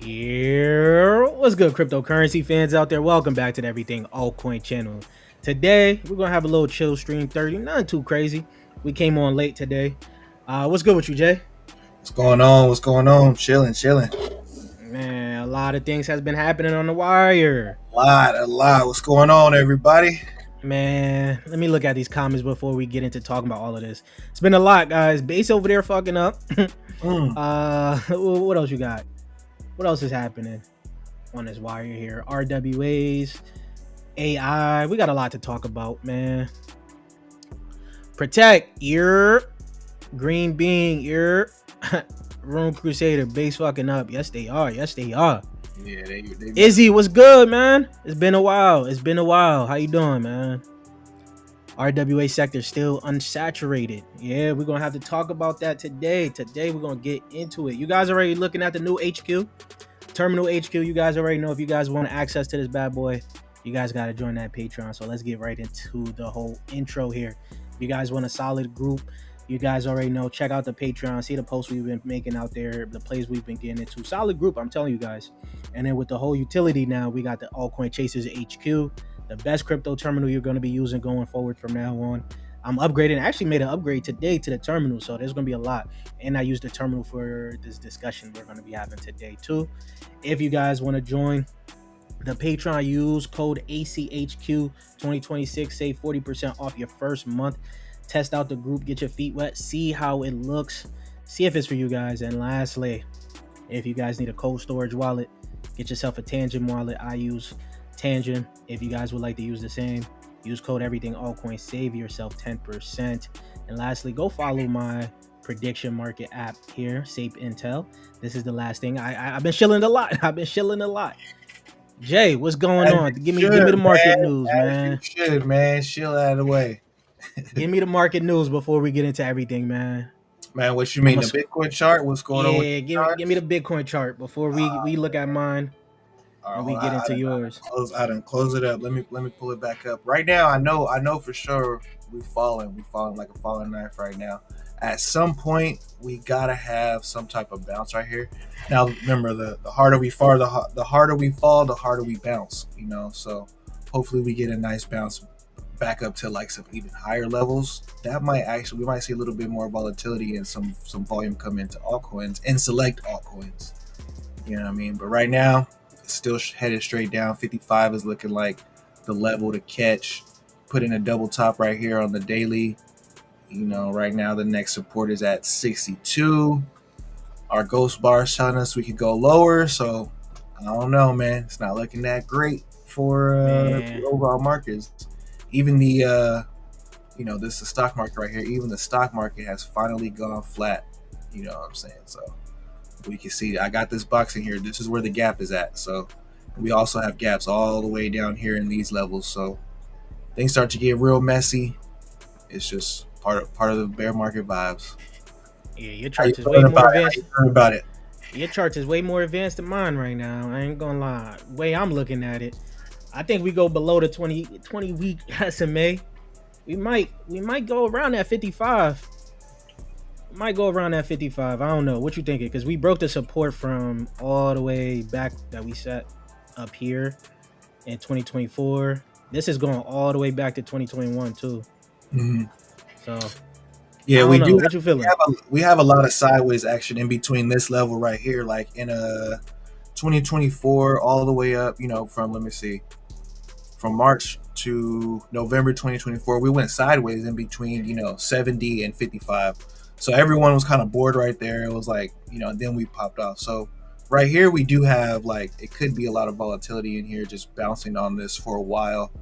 Yeah, what's good, cryptocurrency fans out there? Welcome back to the Everything Altcoin channel. Today, we're gonna have a little chill stream 30, nothing too crazy. We came on late today. What's good with you, Jay? What's going on? What's going on? Chilling. Man, a lot of things has been happening on the wire. A lot. What's going on, everybody? Man, let me look at these comments before we get into talking about all of this. It's been a lot, guys. Base over there fucking up. What else you got? What else is happening on this wire here? RWAs, AI. We got a lot to talk about, man. Protect, ear. Green Bean, ear. Room Crusader, base fucking up. Yes, they are. Yes, they are. Yeah, they Izzy, what's good, man? It's been a while. How you doing, man? RWA sector still unsaturated. Yeah, we're gonna have to talk about that today. Today we're gonna get into it. You guys already looking at the new HQ, terminal HQ. You guys already know if you guys want access to this bad boy, you guys gotta join that Patreon. So let's get right into the whole intro here. If you guys want a solid group, you guys already know, check out the Patreon, see the posts we've been making out there, the plays we've been getting into. Solid group, I'm telling you guys. And then with the whole utility now, we got the Altcoin Chasers HQ, the best crypto terminal you're going to be using going forward from now on. I'm upgrading. I actually made an upgrade today to the terminal, so there's going to be a lot. And I used the terminal for this discussion we're going to be having today too. If you guys want to join the Patreon, use code ACHQ2026, save 40% off your first month. Test out the group, get your feet wet, see how it looks, see if it's for you guys. And lastly, if you guys need a cold storage wallet, get yourself a Tangent wallet. I use Tangent. If you guys would like to use the same, use code EverythingAltcoin, save yourself 10%. And lastly, go follow my prediction market app here, Sape Intel. This is the last thing. I've been shilling a lot. Jay, what's going on? Give me the market news, man. You should, man. Chill out of the way. Give me the market news before we get into everything, man. Man, what you mean? The Bitcoin chart? What's going on? Yeah, give me the Bitcoin chart before we look at mine. And we get into yours. I done close it up. Let me pull it back up. Right now, I know for sure we're falling like a falling knife right now. At some point, we gotta have some type of bounce right here. Now, remember, the harder we fall, the harder we fall, the harder we bounce. You know, so hopefully we get a nice bounce back up to like some even higher levels. That might we might see a little bit more volatility and some volume come into altcoins and select altcoins. You know what I mean? But right now, still headed straight down. 55 is looking like the level to catch. Put in a double top right here on the daily. You know, right now the next support is at 62. Our ghost bar is telling us we could go lower, so I don't know, man. It's not looking that great for the overall markets. Even the this is the stock market right here. Even the stock market has finally gone flat. You know what I'm saying? So we can see I got this box in here. This is where the gap is at. So we also have gaps all the way down here in these levels. So things start to get real messy. It's just part of the bear market vibes. Yeah, your chart is way more advanced. About it. Your chart is way more advanced than mine right now. I ain't gonna lie. Way I'm looking at it, I think we go below the 20 week SMA. We might go around that 55. Might go around that 55. I don't know. What you thinking? Because we broke the support from all the way back that we set up here in 2024. This is going all the way back to 2021 too. Mm-hmm. So yeah, we do. What you feeling? We have a lot of sideways action in between this level right here, like in 2024 all the way up. You know, from from March to November 2024, we went sideways in between 70 and 55. So everyone was kind of bored right there. It was like, then we popped off. So right here, we do have it could be a lot of volatility in here, just bouncing on this for a while.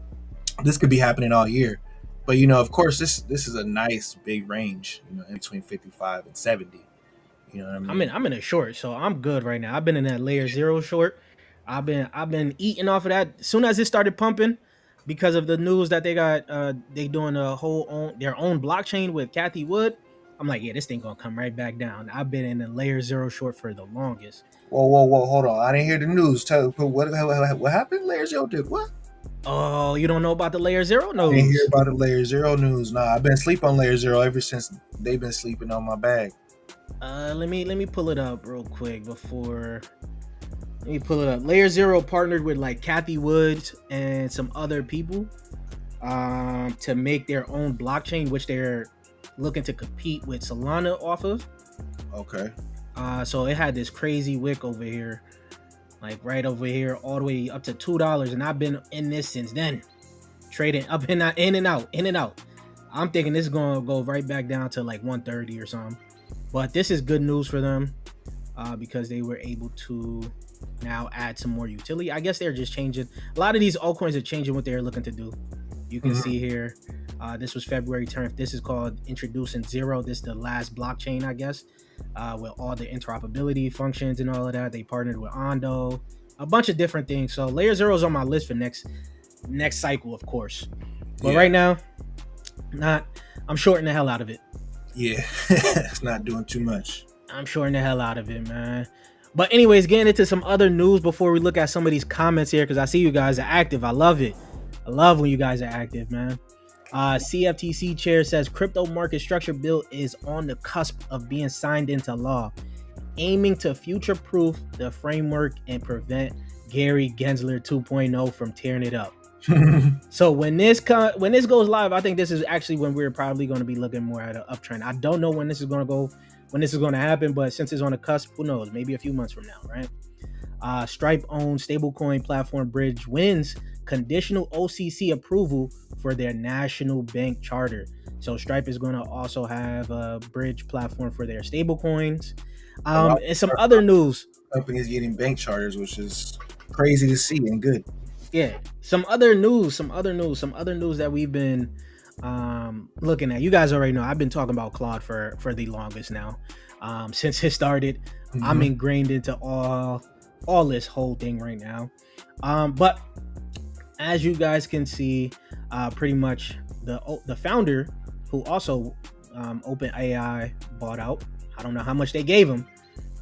This could be happening all year. But, of course, this is a nice big range, in between 55 and 70. You know what I mean? I'm in a short, so I'm good right now. I've been in that layer 0 short. I've been eating off of that. As soon as it started pumping, because of the news that they got, they doing their own blockchain with Cathie Wood. I'm like, yeah, this thing gonna come right back down. I've been in the layer 0 short for the longest. Whoa, hold on. I didn't hear the news. What happened? Layer 0 did what? Oh, you don't know about the layer 0 news? I didn't hear about the layer 0 news. Nah, I've been asleep on layer 0 ever since they've been sleeping on my bag. Let me pull it up real quick before Let me pull it up. Layer Zero partnered with like Kathy Woods and some other people to make their own blockchain, which they're looking to compete with Solana off of. Okay. So it had this crazy wick over here, like right over here, all the way up to $2, and I've been in this since then, trading up and out, in and out. I'm thinking this is gonna go right back down to like 130 or something, but this is good news for them because they were able to now add some more utility. I guess they're just changing. A lot of these altcoins are changing what they're looking to do. You can see here, this was February 10th. This is called Introducing Zero. This is the last blockchain, I guess, with all the interoperability functions and all of that. They partnered with Ondo, a bunch of different things. So Layer Zero is on my list for next cycle, of course. But right now, I'm shorting the hell out of it. Yeah, it's not doing too much. I'm shorting the hell out of it, man. But anyways, getting into some other news before we look at some of these comments here, because I see you guys are active. I love it. I love when you guys are active, man. CFTC chair says crypto market structure bill is on the cusp of being signed into law, aiming to future-proof the framework and prevent Gary Gensler 2.0 from tearing it up. So when this goes live, I think this is actually when we're probably going to be looking more at an uptrend. I don't know when this is going to happen, but since it's on the cusp, who knows? Maybe a few months from now, right? Stripe-owned stablecoin platform Bridge wins conditional OCC approval for their national bank charter. So Stripe is going to also have a Bridge platform for their stablecoins. And some other news. Companies getting bank charters, which is crazy to see and good. Yeah, some other news that we've been looking at. You guys already know I've been talking about Claude for the longest now. Since it started, I'm ingrained into all this whole thing right now. But as you guys can see, pretty much the founder, who also OpenAI bought out. I don't know how much they gave him,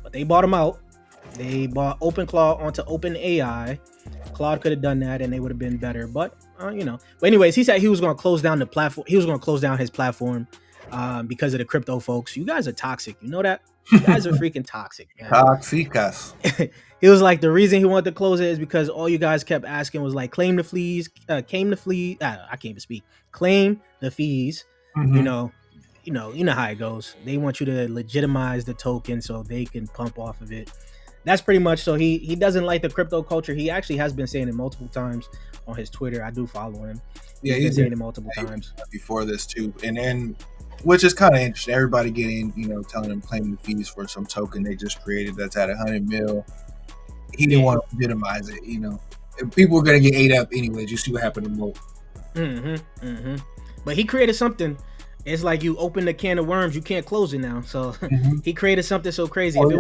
but they bought him out. They bought OpenClaw onto OpenAI. Claude could have done that and they would have been better, but But anyways, he said he was going to close down the platform. He was going to close down his platform because of the crypto folks. You guys are toxic. You know that? You guys are freaking toxic, man. Toxicas. He was like, the reason he wanted to close it is because all you guys kept asking was like, claim the fees. I can't even speak. Claim the fees. You know how it goes. They want you to legitimize the token so they can pump off of it. That's pretty much. So he doesn't like the crypto culture. He actually has been saying it multiple times on his Twitter. I do follow him. He's been saying it multiple times before this too. And then, which is kind of interesting. Everybody getting, telling them claiming the fees for some token they just created that's at 100 mil. He didn't want to legitimize it. If people were gonna get ate up anyways. You see what happened to Mo. But he created something. It's like you open the can of worms, you can't close it now. So he created something so crazy. If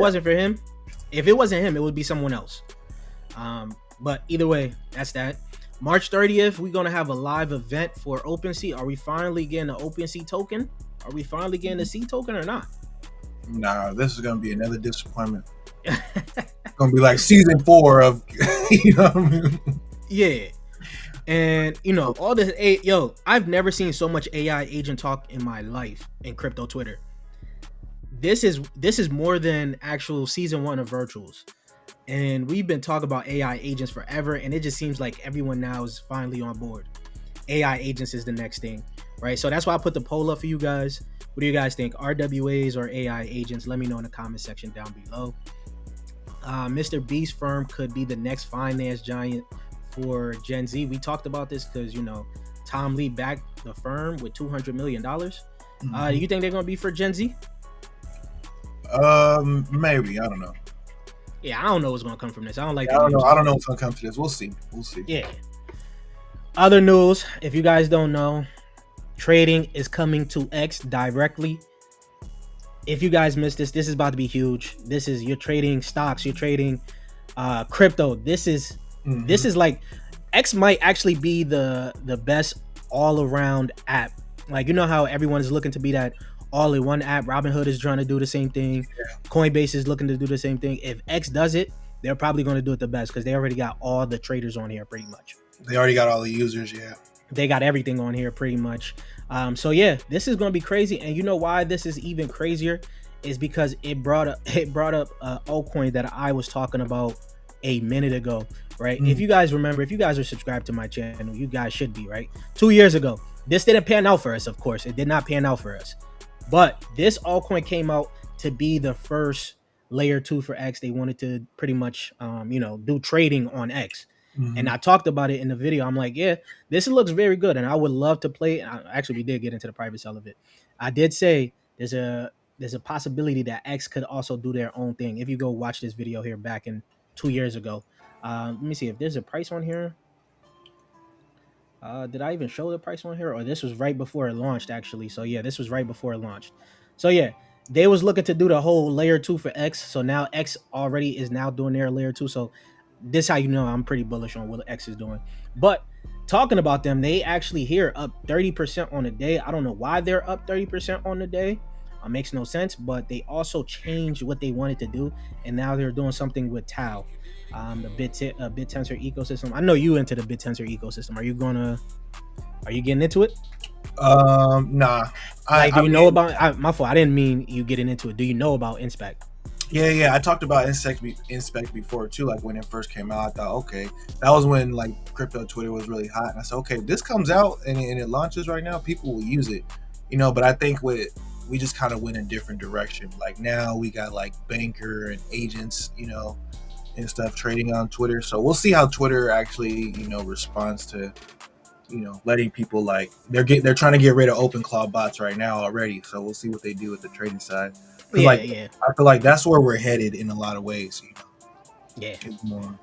it wasn't him, it would be someone else. But either way, that's that. March 30th, we're gonna have a live event for OpenSea. Are we finally getting an OpenSea token? Are we finally getting a C token or not? Nah, this is gonna be another disappointment. It's gonna be like season 4 of what I mean? Yeah. And all this I've never seen so much AI agent talk in my life in crypto Twitter. This is more than actual season 1 of virtuals. And we've been talking about AI agents forever, and it just seems like everyone now is finally on board. AI agents is the next thing, right? So that's why I put the poll up for you guys. What do you guys think? RWAs or AI agents? Let me know in the comment section down below. Mr. Beast firm could be the next finance giant for Gen Z. We talked about this because Tom Lee backed the firm with $200 million. Do you think they're gonna be for Gen Z? Maybe. I don't know. Yeah, I don't know what's gonna come from this. I don't know. I don't know what's gonna come from this. We'll see. Yeah. Other news, if you guys don't know, trading is coming to X directly. If you guys missed this is about to be huge. You're trading stocks, you're trading crypto. This is like, X might actually be the best all-around app. Like, how everyone is looking to be that all-in-one app. Robinhood is trying to do the same thing. Coinbase is looking to do the same thing. If X does it, they're probably going to do it the best because they already got all the traders on here pretty much. They already got all the users, yeah. They got everything on here pretty much. So yeah, this is going to be crazy. And you know why this is even crazier is because it brought up altcoin that I was talking about a minute ago, right? If you guys remember, if you guys are subscribed to my channel, you guys should be, right? 2 years ago, this didn't pan out for us, of course. It did not pan out for us. But this altcoin came out to be the first layer 2 for X. They wanted to pretty much, do trading on X. And I talked about it in the video. I'm like, yeah, this looks very good, and I would love to play. Actually, we did get into the private sale of it. I did say there's a possibility that X could also do their own thing. If you go watch this video here back in 2 years ago, let me see if there's a price on here. Did I even show the price on here? Or this was right before it launched, actually. So yeah, this was right before it launched. So yeah, they was looking to do the whole layer 2 for X. So now X already is now doing their layer 2. So this how you know I'm pretty bullish on what X is doing. But talking about them, they actually here up 30% on the day. I don't know why they're up 30% on the day. Makes no sense, but they also changed what they wanted to do, and now they're doing something with Tau, the BitTensor ecosystem. I know you into the BitTensor ecosystem. Are you getting into it? Nah. Do you know about? My fault. I didn't mean you getting into it. Do you know about Inspect? Yeah. I talked about Inspect before too. Like when it first came out, I thought, okay, that was when like crypto Twitter was really hot, and I said, okay, if this comes out and it launches right now, people will use it, But I think we just kind of went a different direction. Like now we got like banker and agents, and stuff trading on Twitter. So we'll see how Twitter actually, responds to, letting people like they're trying to get rid of OpenClaw bots right now already. So we'll see what they do with the trading side. Yeah. I feel like that's where we're headed in a lot of ways. Yeah. It's more.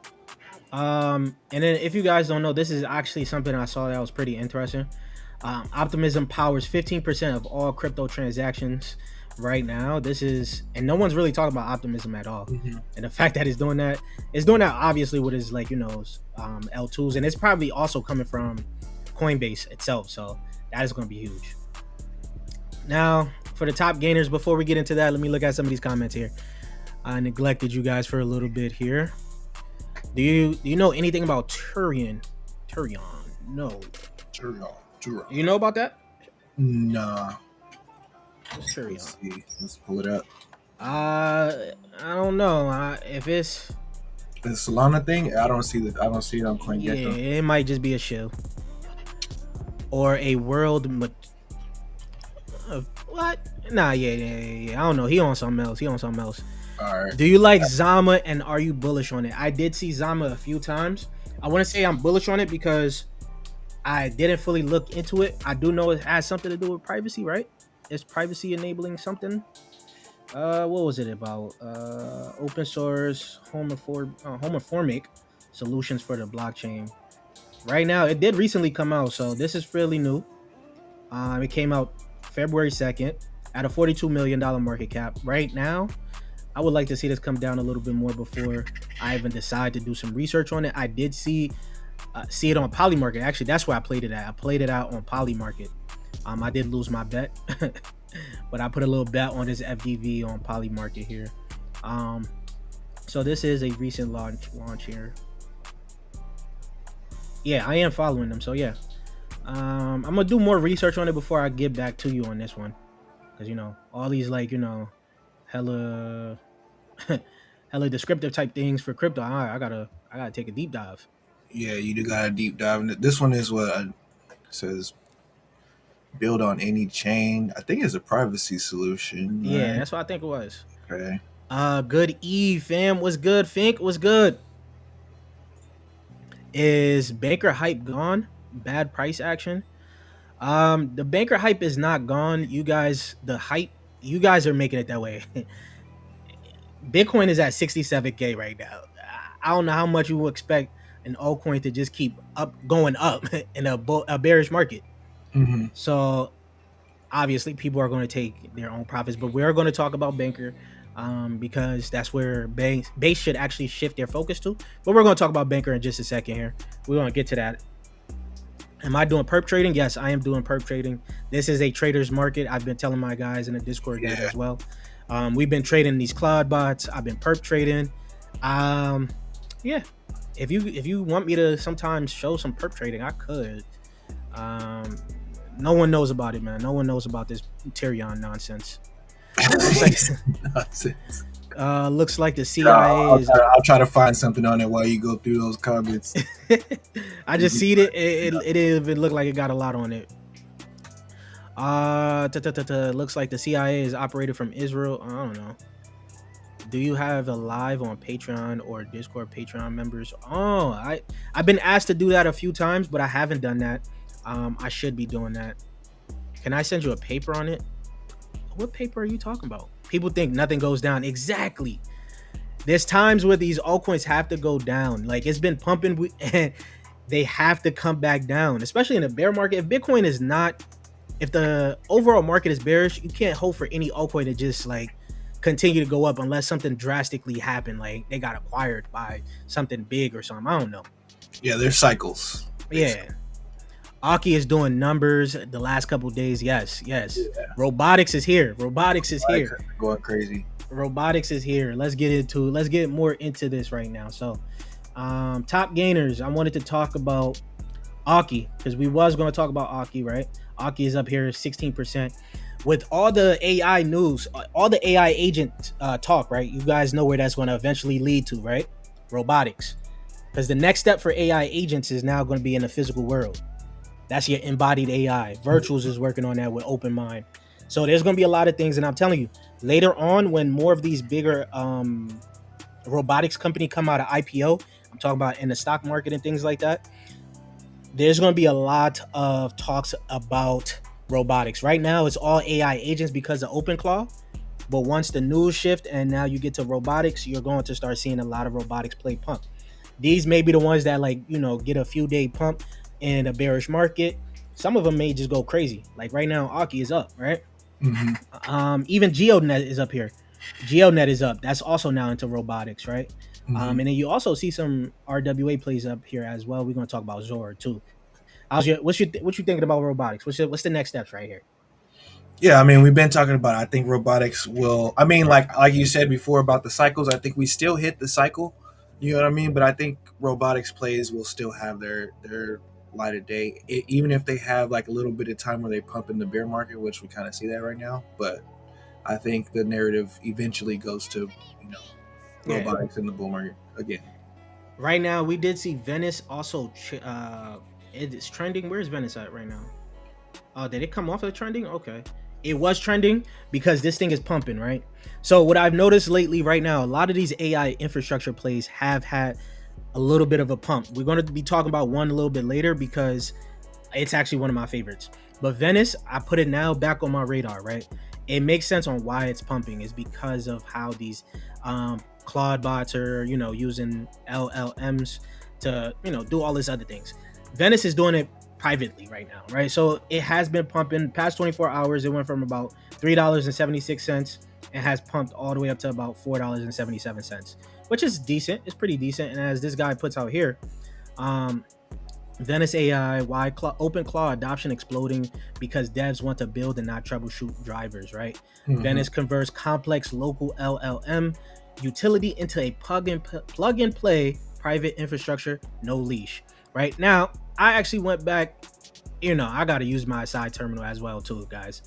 And then if you guys don't know, this is actually something I saw that was pretty interesting. Optimism powers 15% of all crypto transactions right now. And no one's really talking about Optimism at all. And the fact that it's doing that obviously what is like, L2s, and it's probably also coming from Coinbase itself. So that is going to be huge. Now for the top gainers, before we get into that, let me look at some of these comments here. I neglected you guys for a little bit here. Do you know anything about Turion? No. Turion. You know about that? Nah. Let's pull it up. I don't know. If it's the Solana thing, I don't see it on CoinGecko. Yeah, it might just be a show or a world. What? Nah, yeah. I don't know. He on something else. All right. Do you like Zama, and are you bullish on it? I did see Zama a few times. I want to say I'm bullish on it because I didn't fully look into it. I do know it has something to do with privacy, right? It's privacy enabling something. What was it about? Open source homomorphic solutions for the blockchain. Right now, it did recently come out, so this is fairly new. It came out February 2nd at a $42 million market cap. Right now, I would like to see this come down a little bit more before I even decide to do some research on it. I did see it on Polymarket. Actually, that's where I played it at. I played it out on Polymarket. I did lose my bet, but I put a little bet on this FDV on Polymarket here. So this is a recent launch here. Yeah, I am following them. So yeah, I'm gonna do more research on it before I get back to you on this one, because all these hella descriptive type things for crypto. I gotta take a deep dive. Yeah, you do got a deep dive. This one is what it says. Build on any chain. I think it's a privacy solution. Right? Yeah, that's what I think it was. Okay. Good Eve, fam. What's good, Fink? What's good? Is banker hype gone? Bad price action. The banker hype is not gone. You guys are making it that way. Bitcoin is at 67K right now. I don't know how much you will expect an altcoin to just keep going up in a bearish market. So obviously people are going to take their own profits, but we are going to talk about banker because that's where base should actually shift their focus to. But we're going to talk about banker in just a second here. We're going to get to that. Am I doing perp trading? Yes, I am doing perp trading. This is a trader's market. I've been telling my guys in the Discord that as well. We've been trading these cloud bots. I've been perp trading. Yeah. If you want me to sometimes show some perp trading, I could. No one knows about it, man. No one knows about this Tyrion nonsense. Nonsense. Looks like the CIA is. I'll try to find something on it while you go through those comments. I just see it. It even looked like it got a lot on it. Looks like the CIA is operated from Israel. I don't know. Do you have a live on Patreon or Discord Patreon members? Oh, I've been asked to do that a few times, but I haven't done that. I should be doing that. Can I send you a paper on it? What paper are you talking about? People think nothing goes down. Exactly. There's times where these altcoins have to go down. Like, it's been pumping and they have to come back down, especially in a bear market. If Bitcoin is not, if the overall market is bearish, you can't hope for any altcoin to just like continue to go up unless something drastically happened, like they got acquired by something big or something. I don't know. Yeah, there's cycles. Yeah. Aki is doing numbers the last couple of days. Yes. Yeah. Robotics is here. Going crazy. Robotics is here. Let's get more into this right now. So top gainers, I wanted to talk about Aki because we was going to talk about Aki, right? Aki is up here 16%. With all the AI news, all the AI agent talk, right? You guys know where that's going to eventually lead to, right? Robotics. Because the next step for AI agents is now going to be in the physical world. That's your embodied AI. Virtuals is working on that with Open Mind. So there's going to be a lot of things. And I'm telling you, later on, when more of these bigger robotics company come out of IPO, I'm talking about in the stock market and things like that, there's going to be a lot of talks about robotics. Right now, it's all AI agents because of OpenClaw. But once the news shift and now you get to robotics, you're going to start seeing a lot of robotics play pump. These may be the ones that, like, you know, get a few day pump in a bearish market. Some of them may just go crazy. Like right now, Aki is up, right? Mm-hmm. Even GeoNet is up here. GeoNet is up. That's also now into robotics, right? Mm-hmm. And then you also see some RWA plays up here as well. We're going to talk about Zora too. What you thinking about robotics? What's the next steps right here? Yeah, I mean, we've been talking about it. I think robotics will, I mean, like you said before about the cycles, I think we still hit the cycle, you know what I mean? But I think robotics plays will still have their light of day, even if they have like a little bit of time where they pump in the bear market, which we kind of see that right now. But I think the narrative eventually goes to, you know, robotics in the bull market again. Right now, we did see Venice also, it's trending. Where's Venice at right now? Oh, did it come off of trending? Okay. It was trending because this thing is pumping, right? So what I've noticed lately right now, a lot of these AI infrastructure plays have had a little bit of a pump. We're going to be talking about one a little bit later because it's actually one of my favorites. But Venice, I put it now back on my radar, right? It makes sense on why it's pumping is because of how these Claude bots are, you know, using LLMs to, you know, do all these other things. Venice is doing it privately right now, right? So it has been pumping past 24 hours. It went from about $3.76 and has pumped all the way up to about $4.77, which is decent. It's pretty decent. And as this guy puts out here, Venice AI, why OpenClaw adoption exploding because devs want to build and not troubleshoot drivers, right? Mm-hmm. Venice converts complex local LLM utility into a plug and play private infrastructure, no leash. Right now, I actually went back, you know, I got to use my side terminal as well too, guys.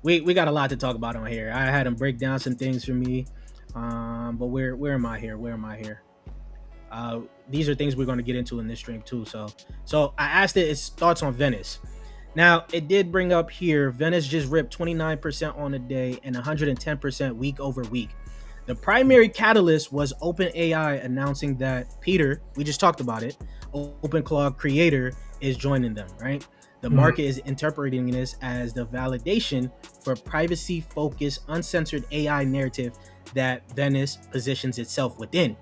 We got a lot to talk about on here. I had him break down some things for me. But where am I here? These are things we're going to get into in this stream too. So I asked it its thoughts on Venice. Now, it did bring up here, Venice just ripped 29% on the day and 110% week over week. The primary catalyst was OpenAI announcing that Peter, we just talked about it, OpenClaw creator is joining them, right? The market is interpreting this as the validation for privacy-focused, uncensored AI narrative that Venice positions itself within.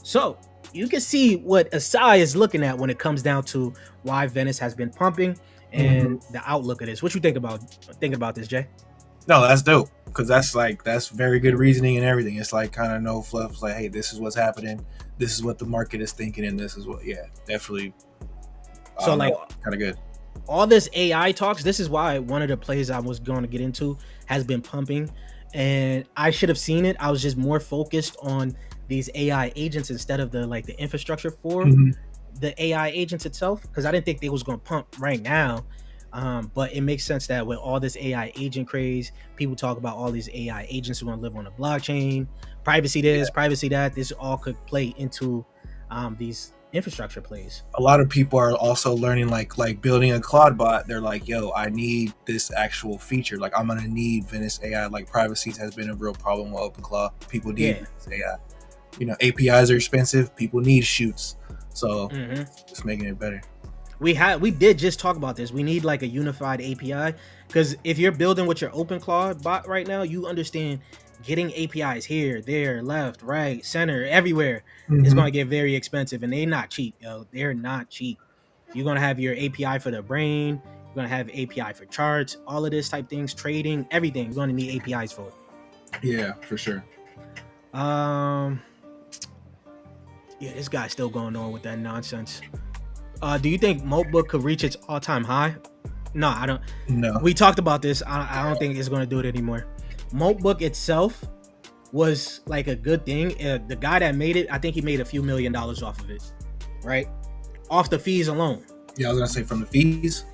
So you can see what Asai is looking at when it comes down to why Venice has been pumping and the outlook of this. What you think about this, Jay? No, that's dope because that's very good reasoning and everything. It's like kind of no fluff. It's like, hey, this is what's happening. This is what the market is thinking, and this is what, definitely. So like, kind of good. All this AI talks. This is why one of the plays I was going to get into has been pumping, and I should have seen it. I was just more focused on these AI agents instead of the infrastructure for the AI agents itself, because I didn't think they was going to pump right now. But it makes sense that with all this AI agent craze, people talk about all these AI agents who are going to live on the blockchain, privacy this, privacy that. This all could play into these infrastructure plays. A lot of people are also learning like building a Claude bot. They're like, yo, I need this actual feature. Like I'm gonna need Venice AI. Like privacy has been a real problem with OpenClaw. People need Venice AI. You know, APIs are expensive. People need shoots. So it's making it better. We did just talk about this. We need like a unified API, because if you're building with your OpenClaw bot right now, you understand getting APIs here, there, left, right, center, everywhere is going to get very expensive, and they're not cheap, yo. They're not cheap. You're going to have your API for the brain. You're going to have API for charts, all of this type things, trading, everything. You're going to need APIs for it. Yeah, for sure. Yeah, this guy's still going on with that nonsense. Do you think Moltbook could reach its all-time high? No, I don't. No. We talked about this. I don't think it's going to do it anymore. Moltbook itself was like a good thing. The guy that made it, I think he made a few $1 million off of it, right? Off the fees alone. Yeah, I was gonna say from the fees.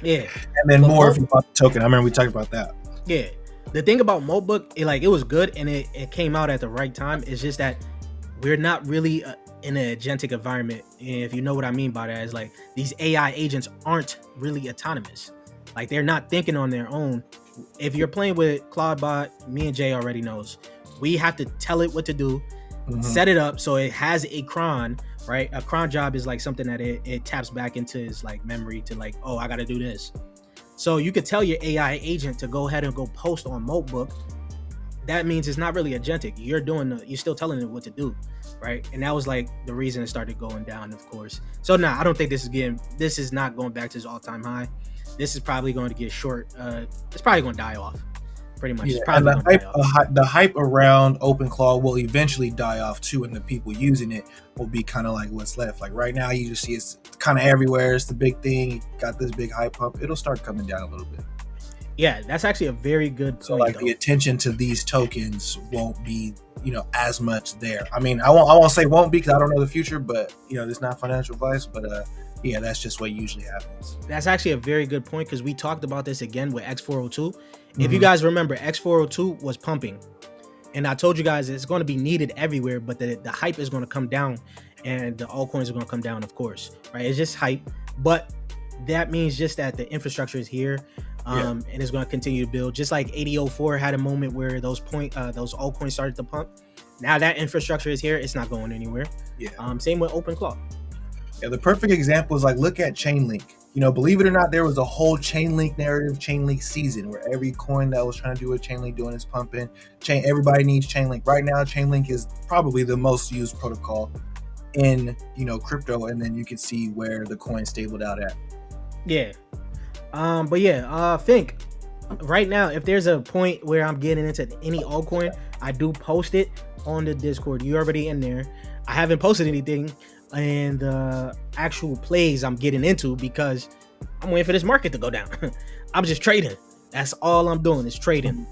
Yeah. And then more if you bought the token. I remember we talked about that. Yeah. The thing about Moltbook, it was good and it came out at the right time. It's just that we're not really in an agentic environment. And if you know what I mean by that, is like these AI agents aren't really autonomous. Like they're not thinking on their own. If you're playing with Claudebot, me and Jay already knows. We have to tell it what to do, set it up so it has a cron, right? A cron job is like something that it taps back into his like memory to like, oh, I got to do this. So you could tell your AI agent to go ahead and go post on Moltbook. That means it's not really agentic. You're still telling it what to do, right? And that was like the reason it started going down, of course. So I don't think this is not going back to its all-time high. This is probably going to get short. It's probably going to die off, pretty much. Yeah, and the hype around OpenClaw will eventually die off too, and the people using it will be kind of like what's left. Like right now, you just see it's kind of everywhere. It's the big thing. You got this big hype up. It'll start coming down a little bit. Yeah, that's actually a very good point. So like the attention to these tokens won't be, as much there. I mean, I won't say won't be because I don't know the future, but it's not financial advice, but yeah, that's just what usually happens. That's actually a very good point because we talked about this again with X402. If you guys remember, X402 was pumping, and I told you guys it's going to be needed everywhere, but the hype is going to come down, and the altcoins are going to come down, of course, right? It's just hype, but that means just that the infrastructure is here. And it's going to continue to build. Just like 8004 had a moment where those altcoins started to pump. Now that infrastructure is here, it's not going anywhere. Yeah. Same with OpenClaw. Yeah, the perfect example is like look at Chainlink. Believe it or not, there was a whole Chainlink narrative, Chainlink season, where every coin that was trying to do what Chainlink doing is pumping. Everybody needs Chainlink. Right now, Chainlink is probably the most used protocol in crypto, and then you can see where the coin stabled out at. Yeah. But yeah, think right now, if there's a point where I'm getting into any altcoin, I do post it on the Discord. You're already in there. I haven't posted anything in the actual plays I'm getting into because I'm waiting for this market to go down. I'm just trading. That's all I'm doing is trading.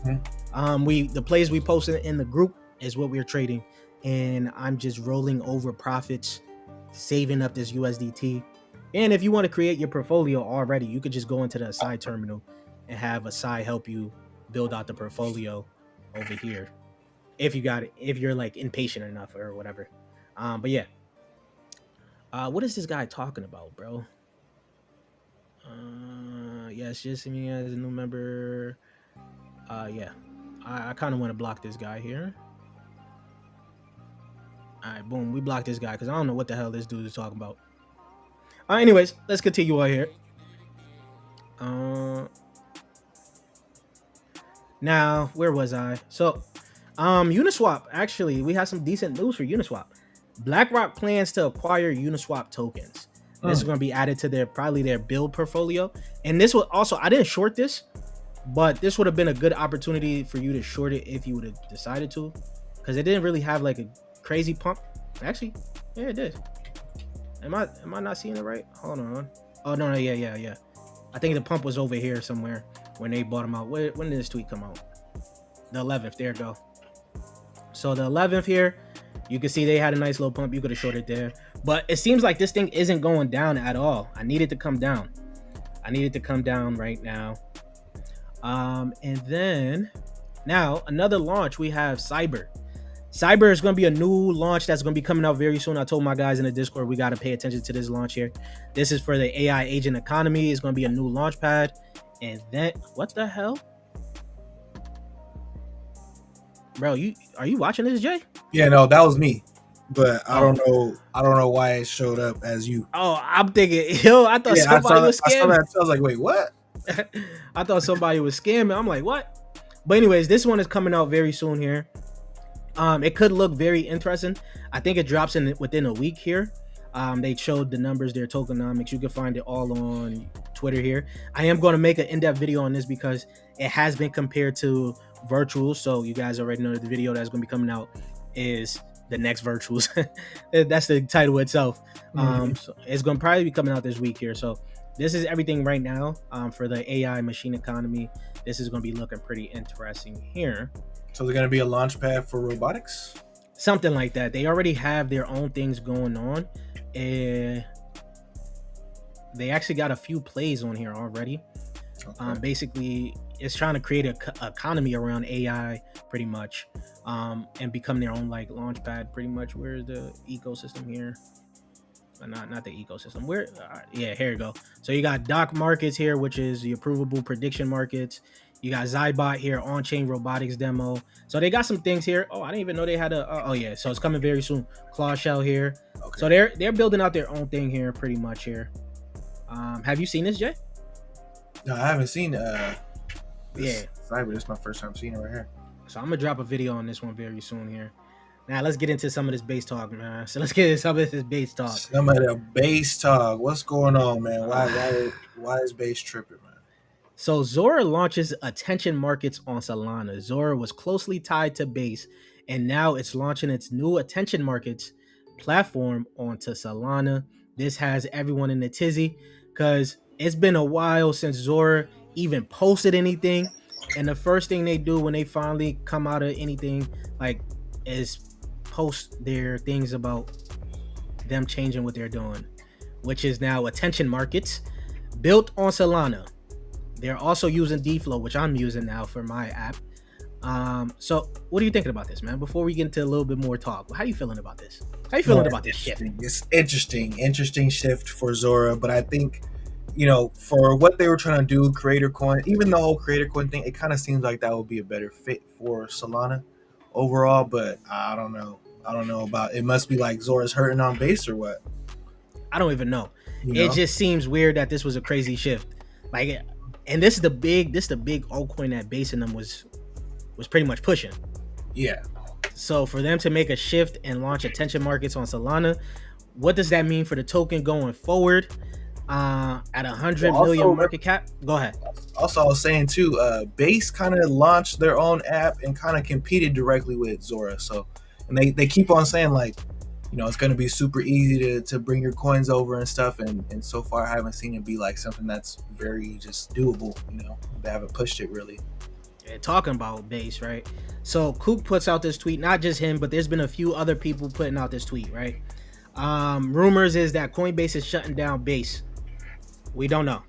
The plays we posted in the group is what we're trading, and I'm just rolling over profits, saving up this USDT. And if you want to create your portfolio already, you could just go into the Asai terminal and have Asai help you build out the portfolio over here. If you got it, if you're like impatient enough or whatever. But yeah. What is this guy talking about, bro? Yes, just me as a new member. Yeah. I kind of want to block this guy here. All right, boom. We blocked this guy because I don't know what the hell this dude is talking about. Anyways, let's continue on here. Now, where was I? So, Uniswap. Actually, we have some decent news for Uniswap. BlackRock plans to acquire Uniswap tokens. This is going to be added to probably their build portfolio. And this will also, I didn't short this, but this would have been a good opportunity for you to short it if you would have decided to, because it didn't really have like a crazy pump. Actually, yeah, it did. Am I not seeing it right? Hold on. Oh no, yeah. I think the pump was over here somewhere when they bought them out. When did this tweet come out? The 11th. There you go. So the 11th here, you can see they had a nice little pump. You could have shorted there, but it seems like this thing isn't going down at all. I need it to come down. I need it to come down right now. And then now another launch, we have Cyber. Cyber is going to be a new launch that's going to be coming out very soon. I told my guys in the Discord we got to pay attention to this launch here. This is for the AI agent economy. It's going to be a new launch pad. And then what the hell? Bro, are you watching this, Jay? Yeah, no, that was me. But I don't know why it showed up as you. Oh, I'm thinking, yo, I thought somebody was scamming. I saw that. I was like, wait, what? I thought somebody was scamming. I'm like, what? But anyways, this one is coming out very soon here. It could look very interesting. I think it drops within a week here. They showed the numbers, their tokenomics. You can find it all on Twitter here. I am going to make an in-depth video on this because it has been compared to virtuals. So you guys already know that the video that's going to be coming out is the next virtuals. That's the title itself. So it's going to probably be coming out this week here. So this is everything right now for the AI machine economy. This is going to be looking pretty interesting here. So they're going to be a launch pad for robotics? Something like that. They already have their own things going on. And they actually got a few plays on here already. Okay. Basically, it's trying to create an economy around AI pretty much, and become their own like launch pad pretty much. Where's the ecosystem here? Not the ecosystem. Where? Yeah, here you go. So you got Doc Markets here, which is the approvable prediction markets. You got Zybot here, on-chain robotics demo. So they got some things here. Oh, I didn't even know they had a. Oh yeah, so it's coming very soon. Claw Shell here. Okay. So they're building out their own thing here, pretty much here. Have you seen this, Jay? No, I haven't seen. Yeah, Cyber. This is my first time seeing it right here. So I'm gonna drop a video on this one very soon here. Now let's get into some of this base talk, man. So let's get into some of this base talk. Some of the base talk. What's going on, man? Why is base tripping, man? So Zora launches attention markets on Solana. Zora was closely tied to Base, and now it's launching its new attention markets platform onto Solana. This has everyone in the tizzy because it's been a while since Zora even posted anything. And the first thing they do when they finally come out of anything like is post their things about them changing what they're doing, which is now attention markets built on Solana. They're also using DFlow, which I'm using now for my app. So what are you thinking about this, man? Before we get into a little bit more talk, how are you feeling about this? How are you feeling about this shift? It's interesting shift for Zora, but I think, for what they were trying to do, creator coin, even the whole creator coin thing, it kind of seems like that would be a better fit for Solana overall, but I don't know. I don't know about it. Must be like Zora's hurting on base or what? I don't even know. It just seems weird that this was a crazy shift. Like, and this is the big altcoin that Base in them was pretty much pushing. Yeah. So for them to make a shift and launch attention markets on Solana, what does that mean for the token going forward? At 100 million market cap? Go ahead. Also, I was saying too, Base kind of launched their own app and kind of competed directly with Zora. So, and they keep on saying like, it's going to be super easy to bring your coins over and stuff. And so far, I haven't seen it be like something that's very just doable. They haven't pushed it really. Yeah, talking about Base, right? So Kook puts out this tweet, not just him, but there's been a few other people putting out this tweet, right? Rumors is that Coinbase is shutting down Base. We don't know,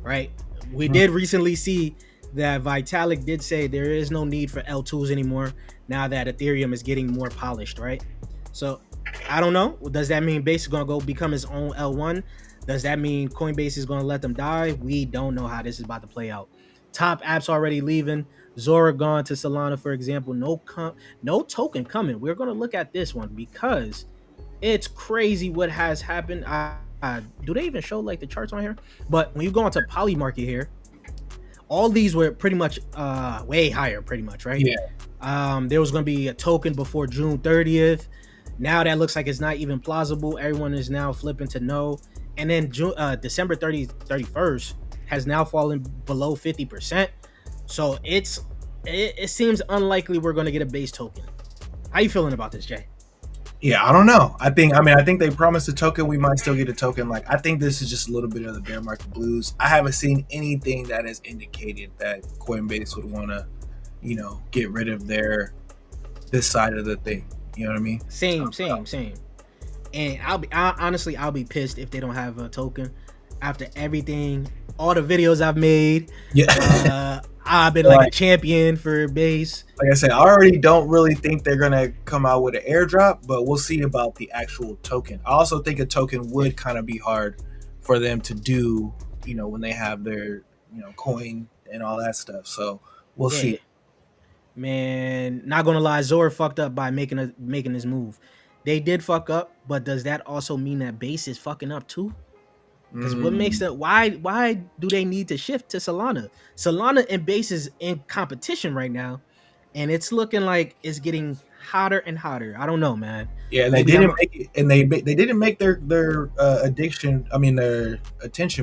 right? We did recently see that Vitalik did say there is no need for L2s anymore now that Ethereum is getting more polished, right? So I don't know. Does that mean Base is going to go become its own L1? Does that mean Coinbase is going to let them die? We don't know how this is about to play out. Top apps already leaving. Zora gone to Solana, for example. No token coming. We're going to look at this one because it's crazy what has happened. Do they even show like the charts on here? But when you go onto Polymarket here, all these were pretty much way higher, pretty much, right? Yeah. There was going to be a token before June 30th. Now that looks like it's not even plausible. Everyone is now flipping to no. And then December 31st has now fallen below 50%. So it seems unlikely we're going to get a Base token. How you feeling about this, Jay? Yeah, I don't know. I think they promised a token. We might still get a token. Like, I think this is just a little bit of the bear market blues. I haven't seen anything that has indicated that Coinbase would want to, get rid of this side of the thing. You know what I mean? Same. And I'll be pissed if they don't have a token. after everything, all the videos I've made. Yeah. I've been like a champion for base. Like I said, I already don't really think they're gonna come out with an airdrop, but we'll see about the actual token. I also think a token would kind of be hard for them to do, when they have their, coin and all that stuff. So we'll see. Man, not gonna lie, Zora fucked up by making this move. They did fuck up, but does that also mean that base is fucking up too? Because what makes that why do they need to shift to Solana? Solana and base is in competition right now, and it's looking like it's getting hotter and hotter. I don't know, man. Yeah, and they didn't make it, and they didn't make their their attention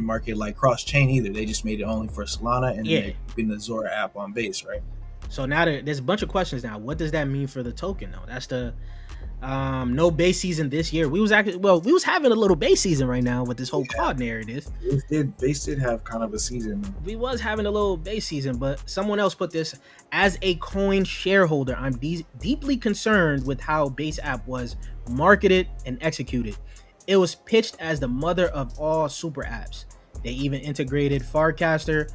market like cross chain either. They just made it only for Solana, and they're keeping the Zora app on base, right? So now there's a bunch of questions now. What does that mean for the token though? That's the no base season this year. We was having a little base season right now with this whole COD narrative. Base did have kind of a season. We was having a little base season, but someone else put this: as a coin shareholder, I'm deeply concerned with how base app was marketed and executed. It was pitched as the mother of all super apps. They even integrated Farcaster,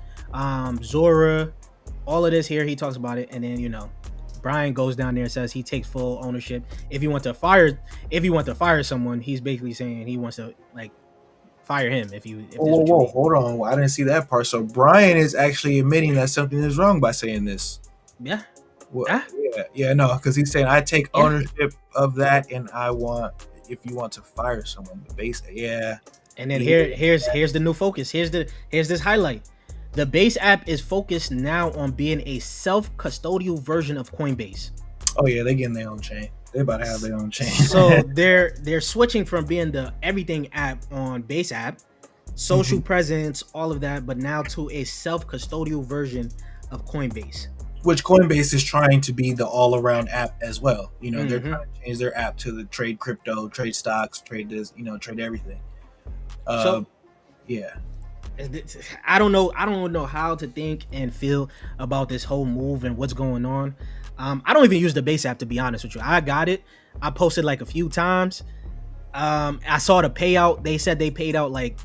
Zora, all of this here. He talks about it, and then Brian goes down there and says he takes full ownership. If you want to fire someone, he's basically saying he wants to fire him. Whoa, hold on, I didn't see that part. So Brian is actually admitting that something is wrong by saying this. Yeah. Well, no, because he's saying I take ownership of that, and if you want to fire someone, the base, And then here's the new focus. Here's this highlight. The base app is focused now on being a self-custodial version of Coinbase. Oh yeah, they're getting their own chain. They about to have their own chain. So they're switching from being the everything app on base app, social presence, all of that, but now to a self-custodial version of Coinbase. Which Coinbase is trying to be the all-around app as well. They're trying to change their app to the trade crypto, trade stocks, trade this, trade everything. I don't know how to think and feel about this whole move and what's going on. I don't even use the base app, to be honest with you. I got it. I posted like a few times. I saw the payout. They said they paid out like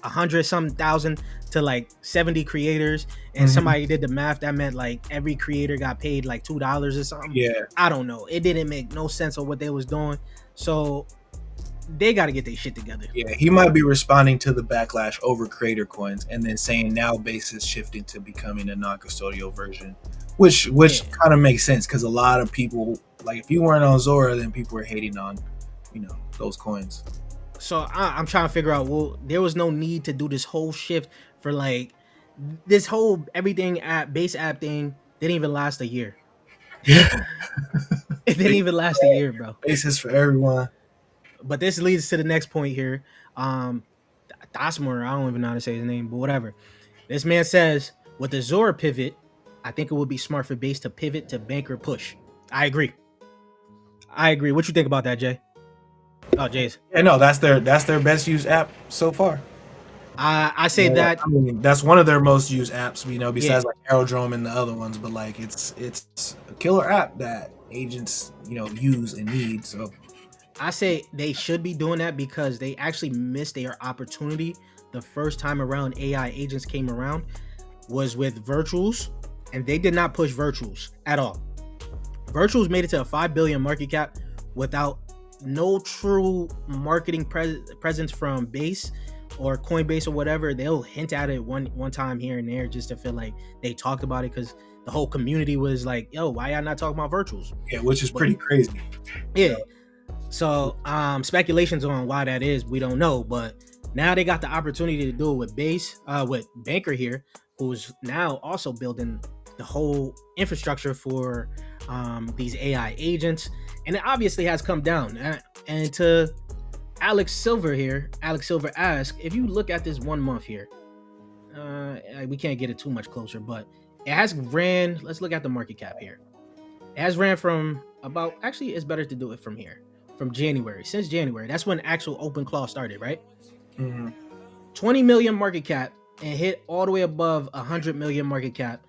100-something thousand to like 70 creators, and somebody did the math. That meant like every creator got paid like $2 or something. Yeah, I don't know. It didn't make no sense of what they was doing. So they got to get their shit together. Yeah, he might be responding to the backlash over creator coins, and then saying now base is shifting to becoming a non-custodial version, which kind of makes sense, because a lot of people, like, if you weren't on Zora, then people were hating on those coins. So I'm trying to figure out, well, there was no need to do this whole shift for like this whole everything app base app thing. Didn't even last a year. It didn't even last a year, bro. Base is for everyone. But this leads to the next point here. Dasmer, I don't even know how to say his name, but whatever. This man says, with the Zora pivot, I think it would be smart for base to pivot to banker push. I agree. What you think about that, Jay? Oh, Jay's. Yeah, no, that's their best used app so far. I say that. I mean, that's one of their most used apps, besides like Aerodrome and the other ones. But like, it's a killer app that agents, use and need. So I say they should be doing that, because they actually missed their opportunity the first time around AI agents came around was with virtuals, and they did not push virtuals at all. Virtuals made it to a 5 billion market cap without no true marketing presence from base or Coinbase or whatever. They'll hint at it one time here and there just to feel like they talked about it, because the whole community was like, yo, why y'all not talking about virtuals? Yeah, which is pretty crazy. Yeah. So speculations on why that is, we don't know, but now they got the opportunity to do it with base, with Banker here, who's now also building the whole infrastructure for these AI agents, and it obviously has come down. And to Alex Silver asked, if you look at this 1 month here, we can't get it too much closer, but it has ran. Let's look at the market cap here. It has ran from about, actually it's better to do it from here. From January, since January, that's when actual open claw started, right? 20 million market cap, and hit all the way above 100 million market cap.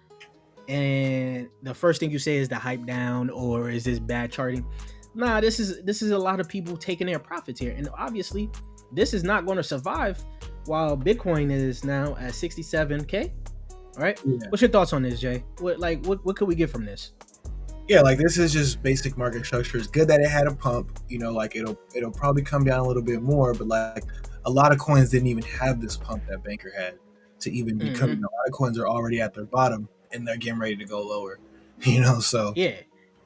And the first thing you say is the hype down, or is this bad charting? Nah, this is a lot of people taking their profits here, and obviously this is not going to survive while Bitcoin is now at 67K. All right. Yeah. What's your thoughts on this, Jay? What could we get from this? Yeah, like this is just basic market structure. It's good that it had a pump. Like it'll probably come down a little bit more, but like a lot of coins didn't even have this pump that Banker had to even become. Mm-hmm. A lot of coins are already at their bottom and they're getting ready to go lower. So Yeah,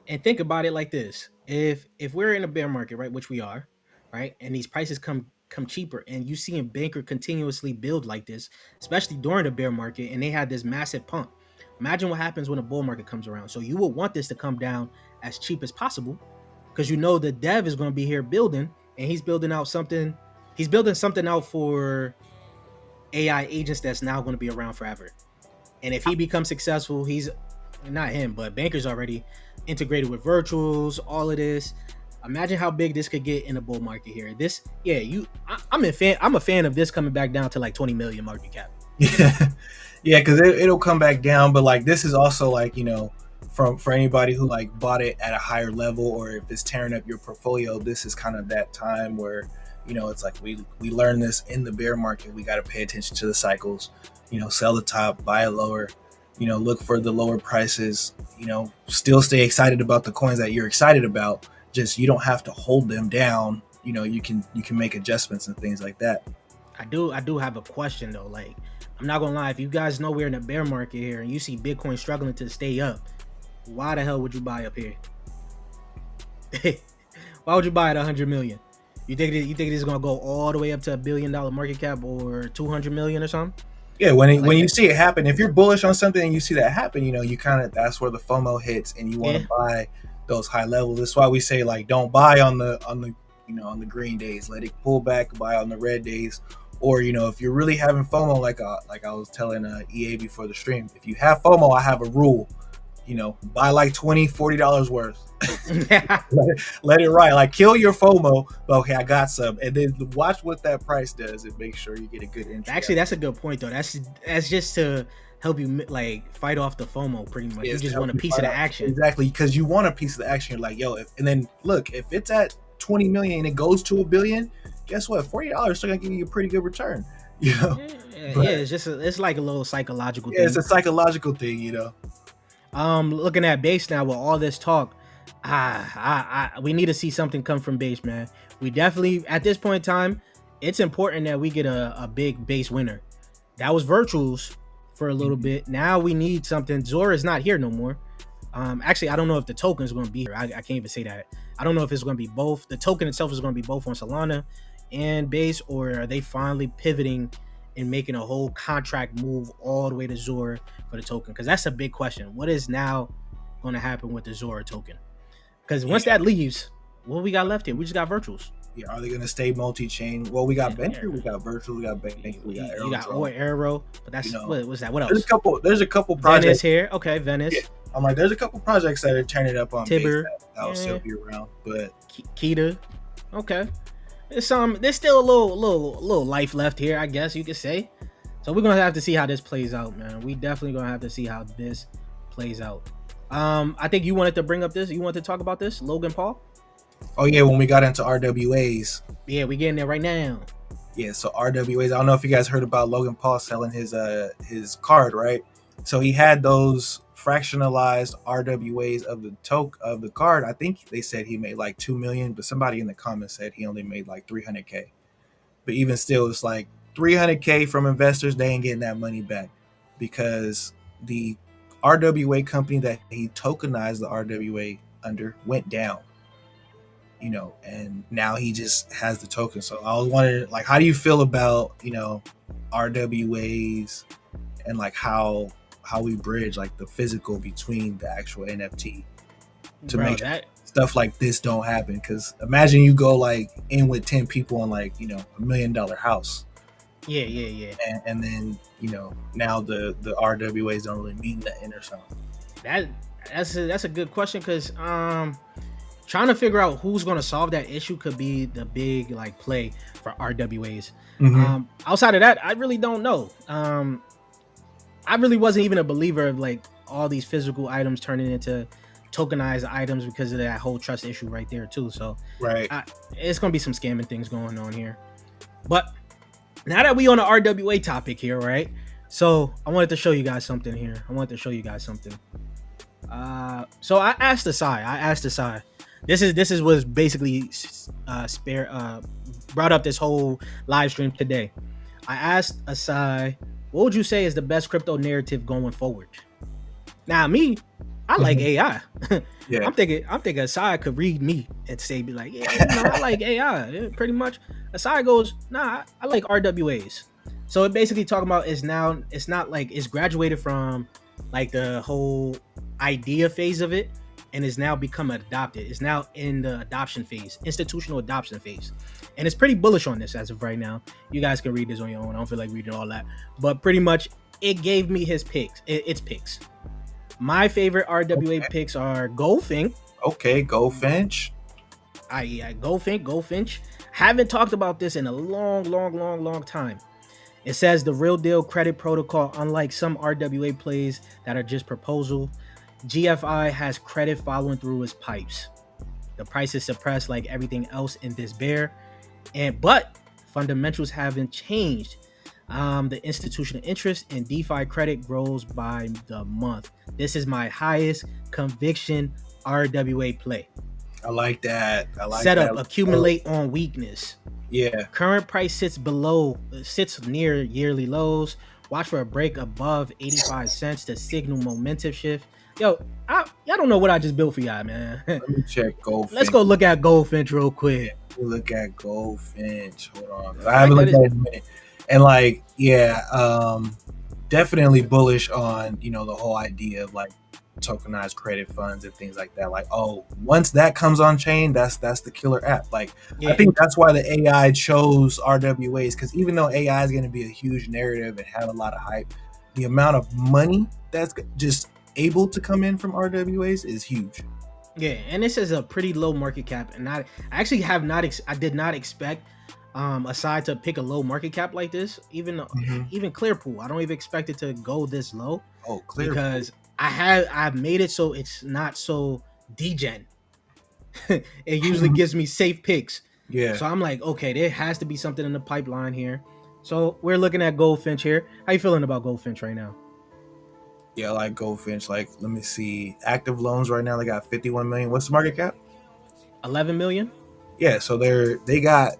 and think about it like this: if we're in a bear market, right, which we are, right, and these prices come cheaper, and you see a banker continuously build like this, especially during the bear market, and they had this massive pump. Imagine what happens when a bull market comes around. So you will want this to come down as cheap as possible, because you know the dev is going to be here building, and he's building out something. He's building something out for AI agents that's now going to be around forever. And if he becomes successful, he's not him, but Banker's already integrated with virtuals, all of this. Imagine how big this could get in the bull market here. This, yeah, I'm a fan of this coming back down to like 20 million market cap. Yeah, because it'll come back down, but like this is also like for anybody who like bought it at a higher level, or if it's tearing up your portfolio, this is kind of that time where it's like we learn this in the bear market. We got to pay attention to the cycles. Sell the top, buy it lower. Look for the lower prices. Still stay excited about the coins that you're excited about. Just you don't have to hold them down. You can make adjustments and things like that. I do have a question though. Like, I'm not gonna lie, if you guys know we're in a bear market here and you see Bitcoin struggling to stay up, why the hell would you buy up here? Why would you buy at 100 million? You think this is gonna go all the way up to $1 billion market cap or 200 million or something? Yeah, when you see it happen, if you're bullish on something and you see that happen, you kind of, that's where the FOMO hits and you want to buy those high levels. That's why we say like don't buy on the green days. Let it pull back, buy on the red days. Or if you're really having FOMO, like I was telling EA before the stream, if you have FOMO, I have a rule. Buy like $20-$40 worth. let it ride. Like kill your FOMO. Okay, I got some, and then watch what that price does and make sure you get a good entry. Actually, that's a good point though. That's just to help you like fight off the FOMO pretty much. You just want a piece of the action. Exactly, because you want a piece of the action. You're like, yo, and then look, if it's at 20 million and it goes to $1 billion, guess what? $40 still gonna give you a pretty good return. It's like a little psychological thing. It's a psychological thing, Looking at base now with all this talk, we need to see something come from base, man. We definitely, at this point in time, it's important that we get a big base winner. That was virtuals for a little bit. Now we need something. Zora is not here no more. Actually, I don't know if the token is going to be here. I can't even say that. I don't know if it's going to be both. The token itself is going to be both on Solana and base, or are they finally pivoting and making a whole contract move all the way to Zora for the token? Because that's a big question. What is now going to happen with the Zora token? Because once that leaves, what we got left here? We just got virtuals. Yeah, are they going to stay multi-chain? Well, we got Banter, we got virtual, we got Banker, we got Arrow. You got Arrow, but that's what's that? What else? There's a couple projects Venice here. Okay, Venice. Yeah. I'm like, there's a couple projects that are turning up on Tibber. That'll still be around, but Kita. Okay. There's still a little life left here, I guess you could say. So we're gonna have to see how this plays out, man. We definitely gonna have to see how this plays out. I think you wanted to bring up this. You wanted to talk about this, Logan Paul? Oh yeah, when we got into RWAs. Yeah, we getting there right now. Yeah, so RWAs. I don't know if you guys heard about Logan Paul selling his card, right? So he had those fractionalized RWAs of the card. I think they said he made like 2 million, but somebody in the comments said he only made like 300K. But even still, it's like 300K from investors. They ain't getting that money back because the RWA company that he tokenized the RWA under went down. And now he just has the token. So I was wondering, like, how do you feel about RWAs and like how we bridge like the physical between the actual NFT to make stuff like this don't happen? Because imagine you go like in with 10 people on like $1 million house. Yeah. And then now the RWAs don't really mean nothing or something. That's a good question, because trying to figure out who's going to solve that issue could be the big like play for RWAs. Mm-hmm. Outside of that, I really don't know. I really wasn't even a believer of like all these physical items turning into tokenized items because of that whole trust issue right there too. So right, it's going to be some scamming things going on here. But Now that we on the RWA topic here, right? So I wanted to show you guys something here. So I asked Asai. This was basically brought up this whole live stream today. I asked Asai, what would you say is the best crypto narrative going forward? Now me, I like AI. Yeah. I'm thinking Asai could read me and say, be like, yeah, I like AI. Yeah, pretty much. Asai goes, nah, I like RWAs. So it basically talking about it's not like it's graduated from like the whole idea phase of it and is now become adopted. It's now in the adoption phase, institutional adoption phase. And it's pretty bullish on this as of right now. You guys can read this on your own. I don't feel like reading all that. But pretty much it gave me his picks. Its picks. My favorite RWA picks are Goldfink. Okay, Goldfinch. Goldfinch. Haven't talked about this in a long time. It says the real deal credit protocol, unlike some RWA plays that are just proposal, GFI has credit following through its pipes. The price is suppressed like everything else in this bear, but fundamentals haven't changed. The institutional interest in DeFi credit grows by the month. This is my highest conviction RWA play. I like that. Setup accumulate on weakness. Yeah. Current price sits near yearly lows. Watch for a break above 85 cents to signal momentum shift. Yo, y'all don't know what I just built for y'all, man. Let me check Goldfinch. Let's go look at Goldfinch real quick. Look at Goldfinch. Hold on. I haven't looked at it in a minute. And like, yeah, definitely bullish on, the whole idea of like tokenized credit funds and things like that. Like, oh, once that comes on chain, that's the killer app. Like, yeah. I think that's why the AI chose RWAs, because even though AI is going to be a huge narrative and have a lot of hype, the amount of money that's just able to come in from RWAs is huge. Yeah, and this is a pretty low market cap, and I actually I did not expect Aside to pick a low market cap like this, even Clearpool, I don't even expect it to go this low. Oh, Clearpool. Because I've made it so it's not so degen. It usually gives me safe picks. Yeah. So I'm like, okay, there has to be something in the pipeline here. So we're looking at Goldfinch here. How you feeling about Goldfinch right now? Yeah, I like Goldfinch. Like, let me see. Active loans right now, they got 51 million. What's the market cap? 11 million. Yeah, so they got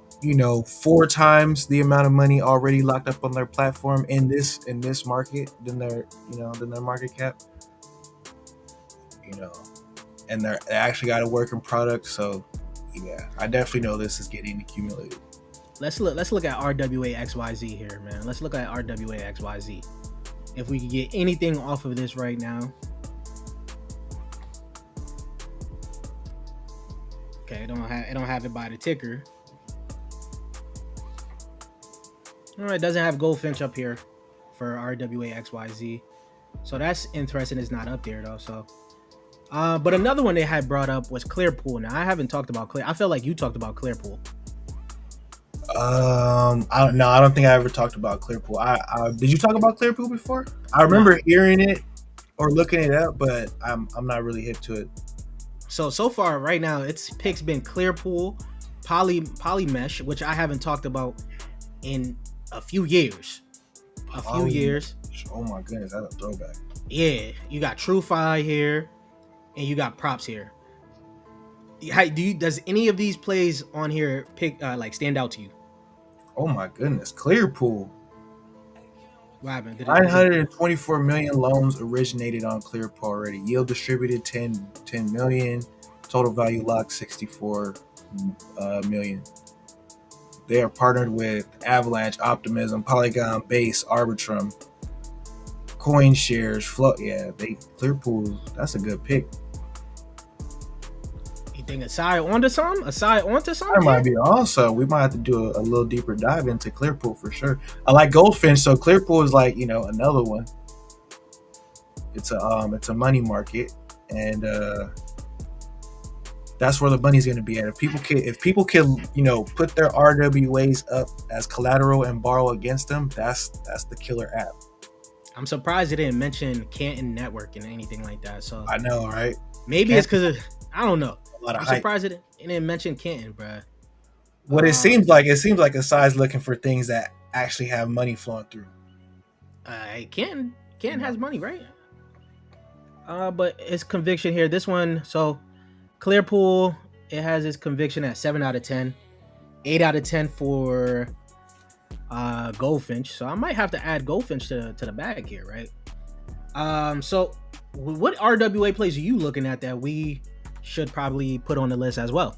4 times the amount of money already locked up on their platform in this market than their market cap. And they actually got a working product. So yeah, I definitely know this is getting accumulated. Let's look at RWA XYZ here, man. Let's look at RWA XYZ. If we can get anything off of this right now. Okay, it don't have it by the ticker. All right, it doesn't have Goldfinch up here for RWA XYZ. So that's interesting. It's not up there though. So, but another one they had brought up was Clearpool. Now I haven't talked about Clear. I feel like you talked about Clearpool. I don't think I ever talked about Clearpool. Did you talk about Clearpool before? I remember hearing it or looking it up, but I'm not really hip to it. So far right now, its picks been Clearpool, Polymesh, which I haven't talked about in a few years. Oh my goodness, that's a throwback. Yeah, you got TrueFi here, and you got props here. Does any of these plays on here stand out to you? Oh my goodness, Clearpool. What happened? 924 million loans originated on Clearpool already. Yield distributed 10 million. Total value locked 64 million. They are partnered with Avalanche, Optimism, Polygon, Base, Arbitrum, CoinShares, Flow. Yeah, Clearpool. That's a good pick. You think Asai onto some? That might be also. We might have to do a little deeper dive into Clearpool for sure. I like Goldfinch, so Clearpool is like another one. It's a money market, and that's where the money's going to be at. If people can put their RWAs up as collateral and borrow against them, that's the killer app. I'm surprised they didn't mention Canton Network and anything like that. So I know, right? Maybe it's because I don't know. I'm surprised it didn't mention Canton, bro. What it seems like Asai's looking for things that actually have money flowing through. Ken has money, right? But its conviction here, this one, so Clearpool, it has its conviction at 7 out of 10, 8 out of 10 for Goldfinch. So I might have to add Goldfinch to the bag here, right? So what RWA plays are you looking at that we should probably put on the list as well?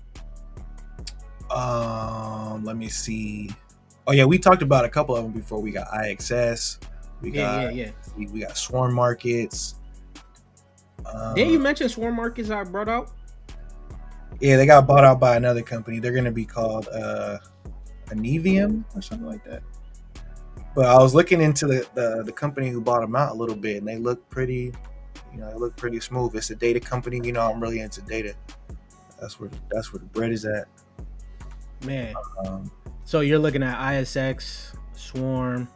Let me see. Oh yeah, we talked about a couple of them before. We got IXS. We got Swarm Markets. Didn't you mention Swarm Markets I brought out? Yeah, they got bought out by another company. They're gonna be called Anevium or something like that. But I was looking into the company who bought them out a little bit, and they look pretty, they look pretty smooth. It's a data company. I'm really into data. That's where the bread is at. Man. So you're looking at ISX, Swarm.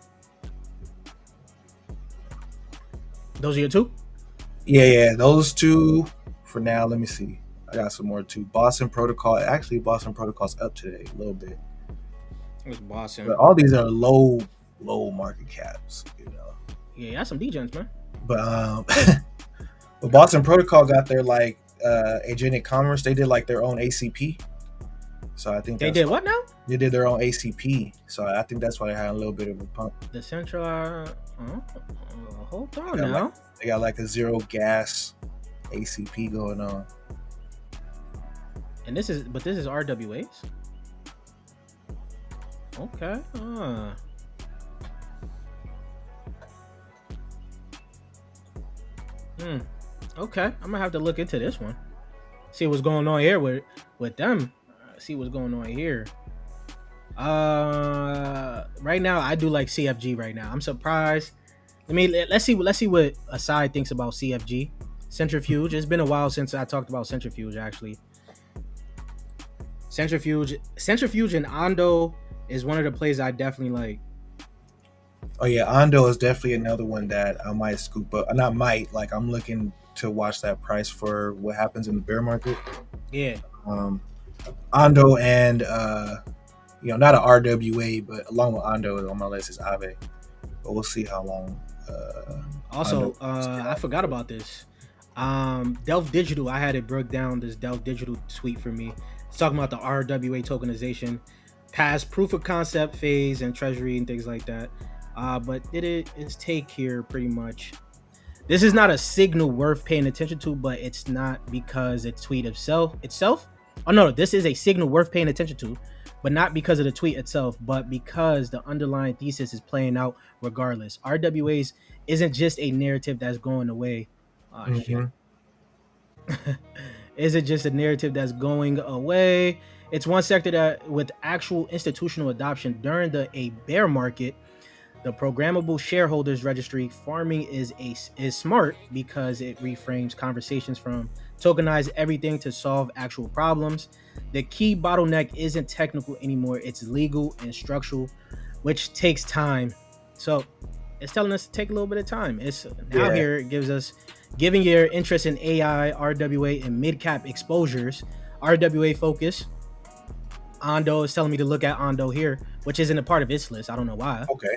Those are your two? Yeah, those two for now. Let me see. I got some more too. Boston Protocol. Actually, Boston Protocol's up today a little bit. It's Boston. But all these are low market caps. Yeah, some degens, man. But but Boston Protocol got their agentic commerce. They did their own ACP. So I think they did what now? They did their own ACP. So I think that's why they had a little bit of a pump. The central. Hold on now. They got a zero gas ACP going on. And this is RWAs. Okay. Okay. I'm gonna have to look into this one. See what's going on here with them. See what's going on here. Right now I do like CFG right now. I'm surprised. Let's see what Asai thinks about CFG. Centrifuge. It's been a while since I talked about Centrifuge actually. Centrifuge and Ondo is one of the plays I definitely like. Oh yeah, Ondo is definitely another one that I might scoop up. Not might, I'm looking to watch that price for what happens in the bear market. Yeah. Ondo and not an RWA, but along with Ondo on my list is Ave. But we'll see how long. Also, I forgot about this. Delph Digital, I had it broke down. This Delph Digital tweet for me. It's talking about the RWA tokenization, past proof of concept phase and treasury and things like that. But its take here pretty much. This is not a signal worth paying attention to, but it's not because the tweet itself. Oh no, this is a signal worth paying attention to, but not because of the tweet itself, but because the underlying thesis is playing out regardless. RWAs isn't just a narrative that's going away. Isn't just a narrative that's going away. It's one sector that with actual institutional adoption during a bear market, the programmable shareholders registry farming is smart because it reframes conversations from tokenize everything to solve actual problems. The key bottleneck isn't technical anymore. It's legal and structural, which takes time. So it's telling us to take a little bit of time. It's now here. It gives us giving your interest in AI, RWA, and mid-cap exposures. RWA focus. Ondo is telling me to look at Ondo here, which isn't a part of its list. I don't know why. Okay.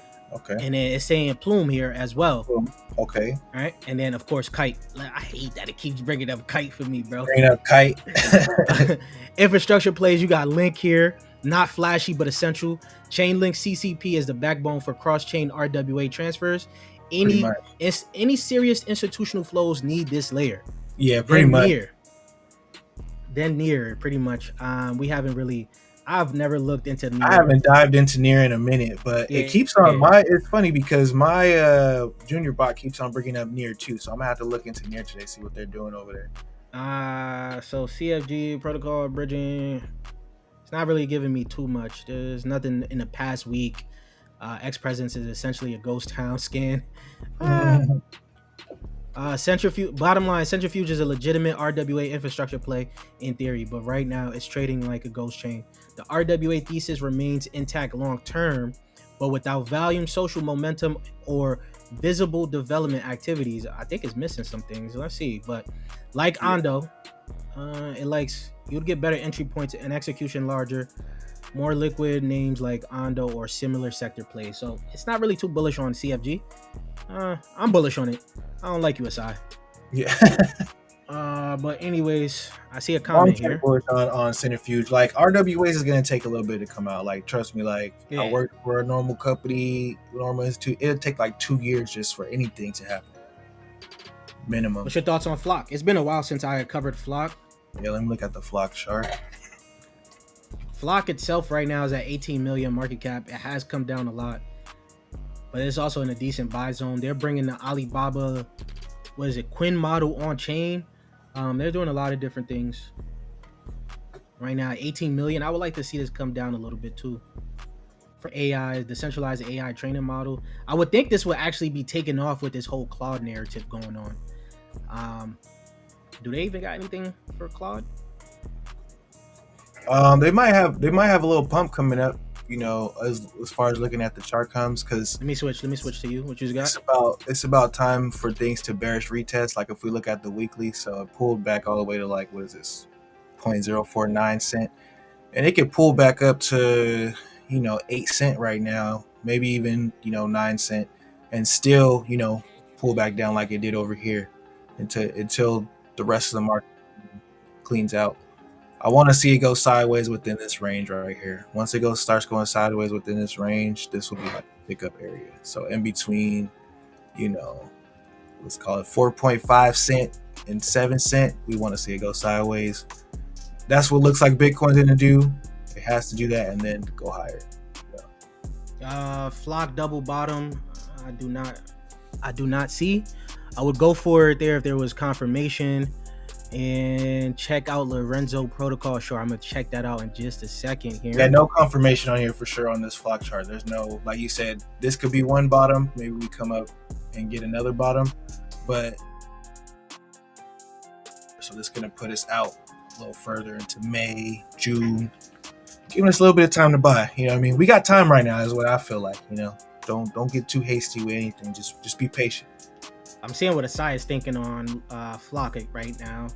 And then it's saying Plume here as well. Okay. All right. And then, of course, Kite. I hate that it keeps bringing up Kite for me, bro. Bring up Kite. Infrastructure plays. You got Link here. Not flashy, but essential. Chainlink CCP is the backbone for cross-chain RWA transfers. Any serious institutional flows need this layer. Yeah, pretty much. Near, pretty much. I've never looked into Near. I haven't dived into Near in a minute, but it keeps on it's funny because my junior bot keeps on bringing up Near too, so I'm gonna have to look into Near today, see what they're doing over there. So CFG protocol bridging, it's not really giving me too much. There's nothing in the past week. X Presence is essentially a ghost town scan. Centrifuge, bottom line, Centrifuge is a legitimate RWA infrastructure play in theory, but right now it's trading like a ghost chain. The RWA thesis remains intact long term, but without volume, social momentum, or visible development activities. I think it's missing some things. Let's see. But like Ondo, it likes you'd get better entry points and execution larger. more liquid names like Ondo or similar sector plays. So it's not really too bullish on CFG. I'm bullish on it. I don't like USI. Yeah. But anyways, I see a I'm comment here. bullish on Centrifuge. Like RWAs is gonna take a little bit to come out. Like trust me, like Yeah. I work for a normal company, normal institute. It'll take like 2 years just for anything to happen. Minimum. What's your thoughts on Flock? It's been a while since I covered Flock. Yeah, let me look at the Flock chart. Flock itself right now is at 18 million market cap. It has come down a lot, but it's also in a decent buy zone. They're bringing the Alibaba, what is it, Quinn model on chain. They're doing a lot of different things right now. 18 million. I would like to see this come down a little bit too. For AI, the centralized AI training model, I would think this would actually be taken off with this whole Claude narrative going on. Do they even got anything for Claude? They might have a little pump coming up, you know, as far as looking at the chart comes, because Let me switch to you. What you got? it's about time for things to bearish retest. Like if we look at the weekly, so it pulled back all the way to like, what is this, 0.049 cent, and it could pull back up to, you know, 8 cent right now, maybe even, you know, 9 cent, and still, you know, pull back down like it did over here until the rest of the market cleans out. I want to see it go sideways within this range right here. Once it starts going sideways within this range, this will be like a pickup area. So in between, you know, let's call it 4.5 cent and 7 cent, we want to see it go sideways. That's what looks like Bitcoin's gonna do. It has to do that and then go higher. Flock double bottom. I do not see. I would go for it there if there was confirmation. And check out Lorenzo protocol. Sure, I'm gonna check that out in just a second here. Yeah, no confirmation on here for sure on this Flock chart. There's no, like you said, this could be one bottom. Maybe we come up and get another bottom, but so this is gonna put us out a little further into May, June, giving us a little bit of time to buy. You know what I mean? We got time right now, is what I feel like. You know, don't get too hasty with anything. Just be patient. I'm seeing what Asai is thinking on Flock right now.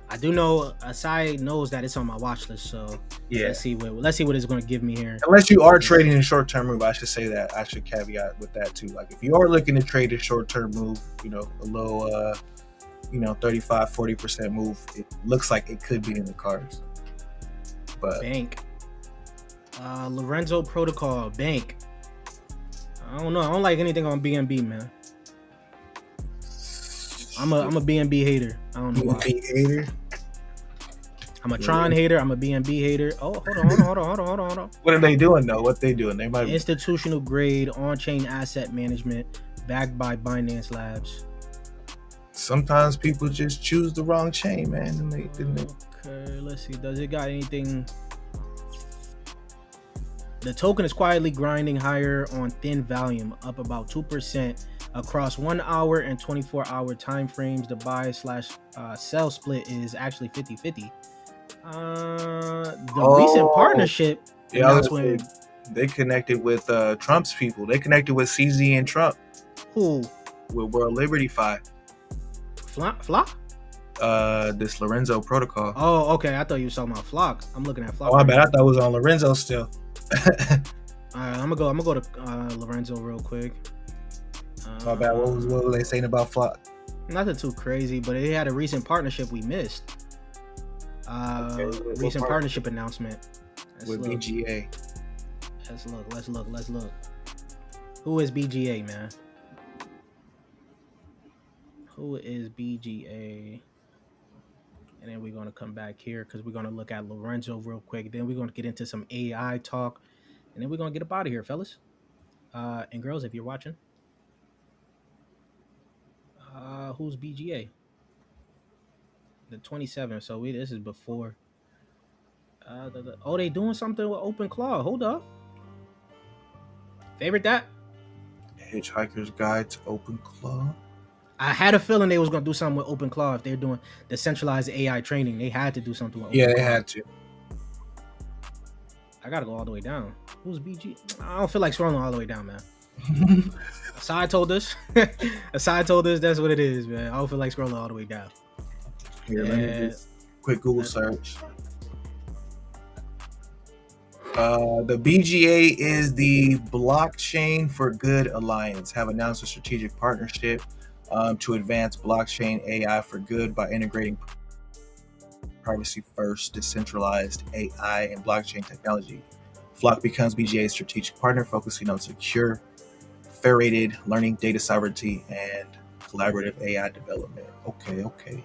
I do know Asai knows that it's on my watch list, so Yeah. let's see what it's going to give me here. Unless you are trading a short-term move, I should say that. I should caveat with that too. Like if you are looking to trade a short-term move, you know, a low, you know, 35-40% move, it looks like it could be in the cards. But Bank. Lorenzo protocol, bank. I don't know. I don't like anything on BNB, man. I'm a BNB hater. I don't know why. hater. I'm a Tron hater. I'm a BNB hater. Oh, hold on. What are they doing though? What they doing? They might be Institutional grade on-chain asset management backed by Binance Labs. Sometimes people just choose the wrong chain, man. And they Okay, let's see. Does it got anything? The token is quietly grinding higher on thin volume, up about 2% across 1 hour and 24-hour time frames. The buy/sell split is actually 50-50. Recent partnership. Yeah, they connected with Trump's people. They connected with CZ and Trump. Who? With World Liberty Fi. Flock? This Lorenzo protocol. Oh, okay. I thought you were talking about Flock. I'm looking at Flock. Oh, I bet I thought it was on Lorenzo still. I'm gonna go to Lorenzo real quick. My bad. What were they saying about Flock? Nothing too crazy, but it had a recent partnership we missed. Recent partnership announcement with BGA. Let's look. Who is BGA, man? Who is BGA? And then we're gonna come back here because we're gonna look at Lorenzo real quick. Then we're gonna get into some AI talk, and then we're gonna get up out of here, fellas and girls, if you're watching. Who's BGA? The 27th. So this is before. They doing something with OpenClaw. Hold up. Favorite that? Hitchhiker's Guide to OpenClaw. I had a feeling they was gonna do something with OpenClaw if they're doing the centralized AI training. They had to do something with OpenClaw. Yeah, they had to. I gotta go all the way down. Who's BG? I don't feel like scrolling all the way down, man. Asai told us. Asai told us that's what it is, man. I don't feel like scrolling all the way down. Here, let me just quick Google search. The BGA is the Blockchain for Good Alliance. Have announced a strategic partnership to advance blockchain AI for good by integrating privacy-first, decentralized AI and blockchain technology. Flock becomes BGA's strategic partner, focusing on secure, federated learning, data sovereignty, and collaborative AI development. Okay.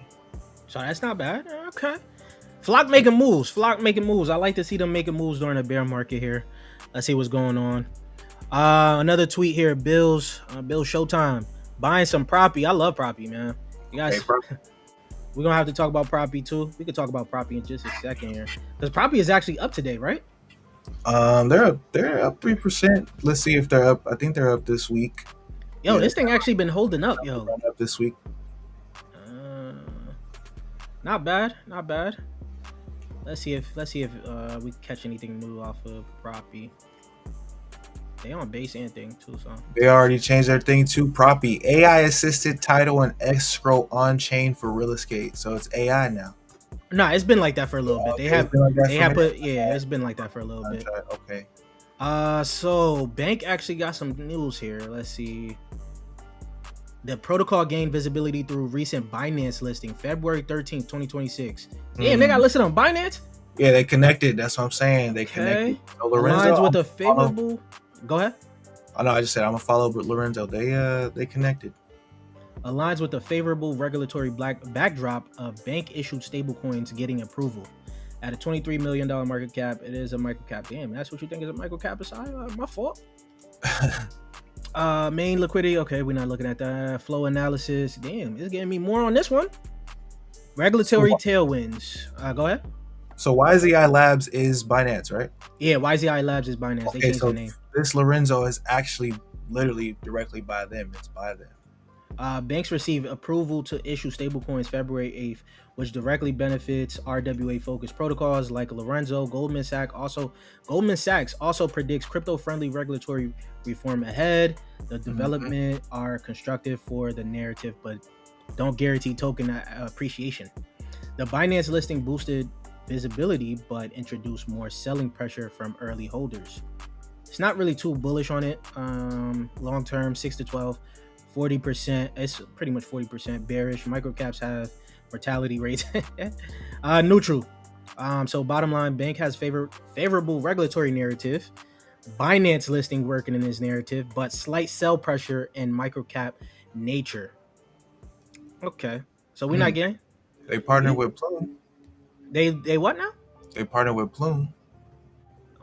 So that's not bad. Okay. Flock making moves. Flock making moves. I like to see them making moves during the bear market here. Let's see what's going on. Another tweet here. Bill's Showtime buying some property. I love property, man. You guys, we're gonna have to talk about property too. We could talk about property in just a second here because property is actually up today, right? They're up 3%. Let's see if they're up. I think they're up this week. Yo, this thing actually been holding up, yo. Up this week. Not bad. Let's see if we catch anything new off of property. They on base and thing too, so they already changed their thing to property. AI assisted title and escrow on chain for real estate. So it's AI now. No, it's been like that for a little bit. It's been like that for a little bit. Okay. So Bank actually got some news here. Let's see. The protocol gained visibility through recent Binance listing, February 13th, 2026. Damn, they got listed on Binance? Yeah, they connected. That's what I'm saying. They connected. So Lorenzo, aligns with a favorable... Go ahead. Oh, no, I just said I'm going to follow Lorenzo. They connected. Aligns with the favorable regulatory backdrop of bank-issued stablecoins getting approval. At a $23 million market cap, it is a microcap. Damn, that's what you think is a microcap? My fault. Main liquidity. Okay, we're not looking at that. Flow analysis. Damn, it's getting me more on this one. Regulatory tailwinds. Go ahead. So YZI Labs is Binance, right? Yeah, YZI Labs is Binance. They changed the name. This Lorenzo is actually literally directly by them. It's by them. Banks received approval to issue stablecoins February 8th, which directly benefits RWA-focused protocols like Lorenzo. Goldman Sachs also predicts crypto-friendly regulatory reform ahead. The development are constructive for the narrative, but don't guarantee token appreciation. The Binance listing boosted visibility, but introduced more selling pressure from early holders. It's not really too bullish on it. Long term, 6 to 12. 40%, it's pretty much 40% bearish. Microcaps have mortality rates neutral. So bottom line, Bank has favorable regulatory narrative. Binance listing working in this narrative, but slight sell pressure in microcap nature. Okay, so we're not getting. They partnered with Plume. They what now? They partnered with Plume.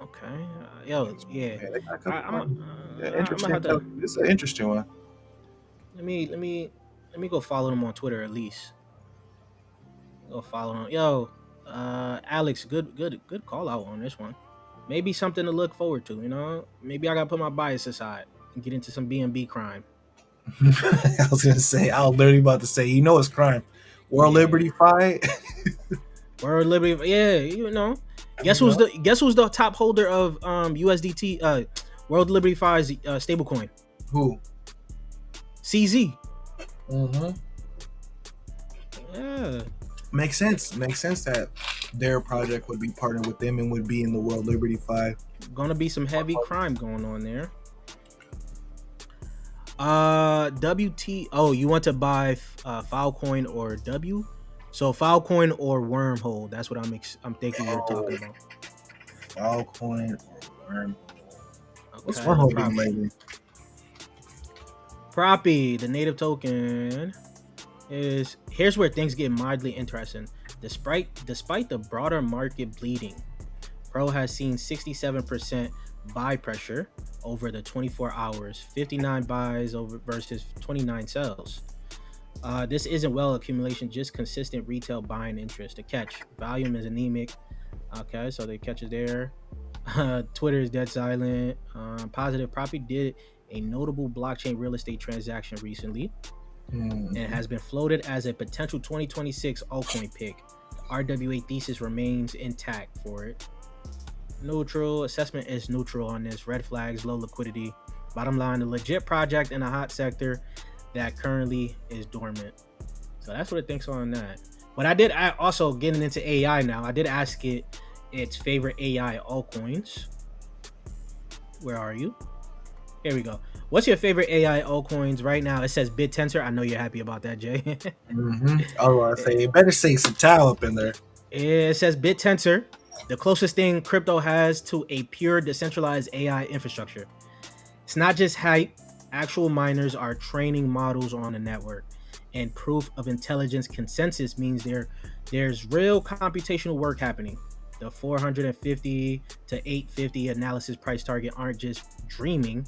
Okay, It's an interesting one. Let me go follow them on Twitter at least. Go follow them. Yo, Alex, good call out on this one. Maybe something to look forward to. You know, maybe I gotta put my bias aside and get into some BNB crime. I was literally about to say, it's crime. World Liberty Fi. World Liberty, yeah, you know. Guess who's the top holder of USDT World Liberty Fi's stablecoin? Who? CZ. Yeah. Makes sense that their project would be partnered with them and would be in the World Liberty Fi. Gonna be some heavy crime going on there. WT. Oh, you want to buy Filecoin or W? So Filecoin or Wormhole. That's what I'm thinking you're talking about. Filecoin or Wormhole. Okay, what's Wormhole doing lately? Proppy, the native token, is here's where things get mildly interesting. Despite the broader market bleeding, Pro has seen 67% buy pressure over the 24 hours, 59 buys over versus 29 sells. This isn't well accumulation, just consistent retail buying interest. To catch volume is anemic. Okay, so the catch is there. Twitter is dead silent. Positive Property did a notable blockchain real estate transaction recently and has been floated as a potential 2026 altcoin pick. RWA thesis remains intact for it. Neutral assessment is neutral on this. Red flags, low liquidity. Bottom line, a legit project in a hot sector that currently is dormant. So that's what it thinks on that. But I also getting into AI now. I did ask it its favorite AI altcoins. Where are you? Here we go. What's your favorite AI altcoins right now? It says BitTensor. I know you're happy about that, Jay. Oh, I say, you better say some towel up in there. It says BitTensor, the closest thing crypto has to a pure decentralized AI infrastructure. It's not just hype. Actual miners are training models on the network, and proof of intelligence consensus means there's real computational work happening. The 450 to 850 analysis price target aren't just dreaming.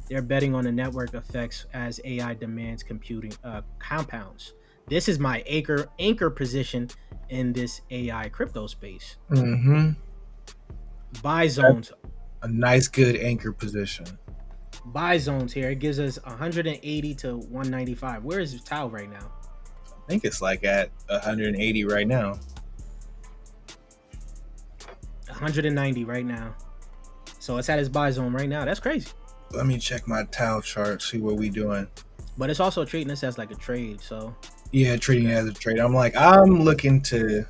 They're betting on the network effects as AI demands computing compounds. This is my anchor position in this AI crypto space. Mm-hmm. Buy zones. A nice, good anchor position. Buy zones here. It gives us 180 to 195. Where is Tau right now? I think it's like at 180 right now. 190 right now. So it's at its buy zone right now. That's crazy. Let me check my Tau chart, see what we doing. But it's also treating this as like a trade. So yeah, treating it as a trade. I'm looking to,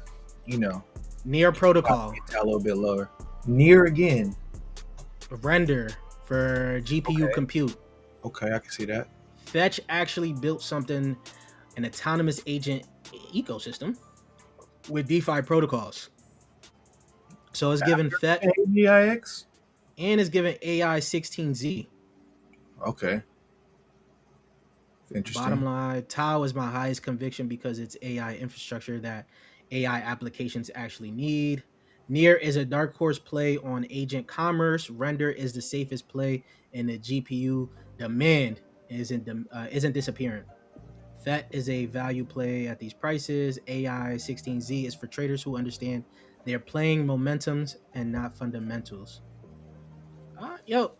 near protocol. Get Tau a little bit lower. Near again. Render for GPU compute. Okay, I can see that. Fetch actually built something, an autonomous agent ecosystem with DeFi protocols. So it's given Fetch AGIX and it's given AI 16Z. Okay. Interesting. Bottom line, Tau is my highest conviction because it's AI infrastructure that AI applications actually need. Near is a dark horse play on agent commerce. Render is the safest play, and the GPU demand isn't disappearing. FET is a value play at these prices. AI 16Z is for traders who understand they're playing momentums and not fundamentals. Yo,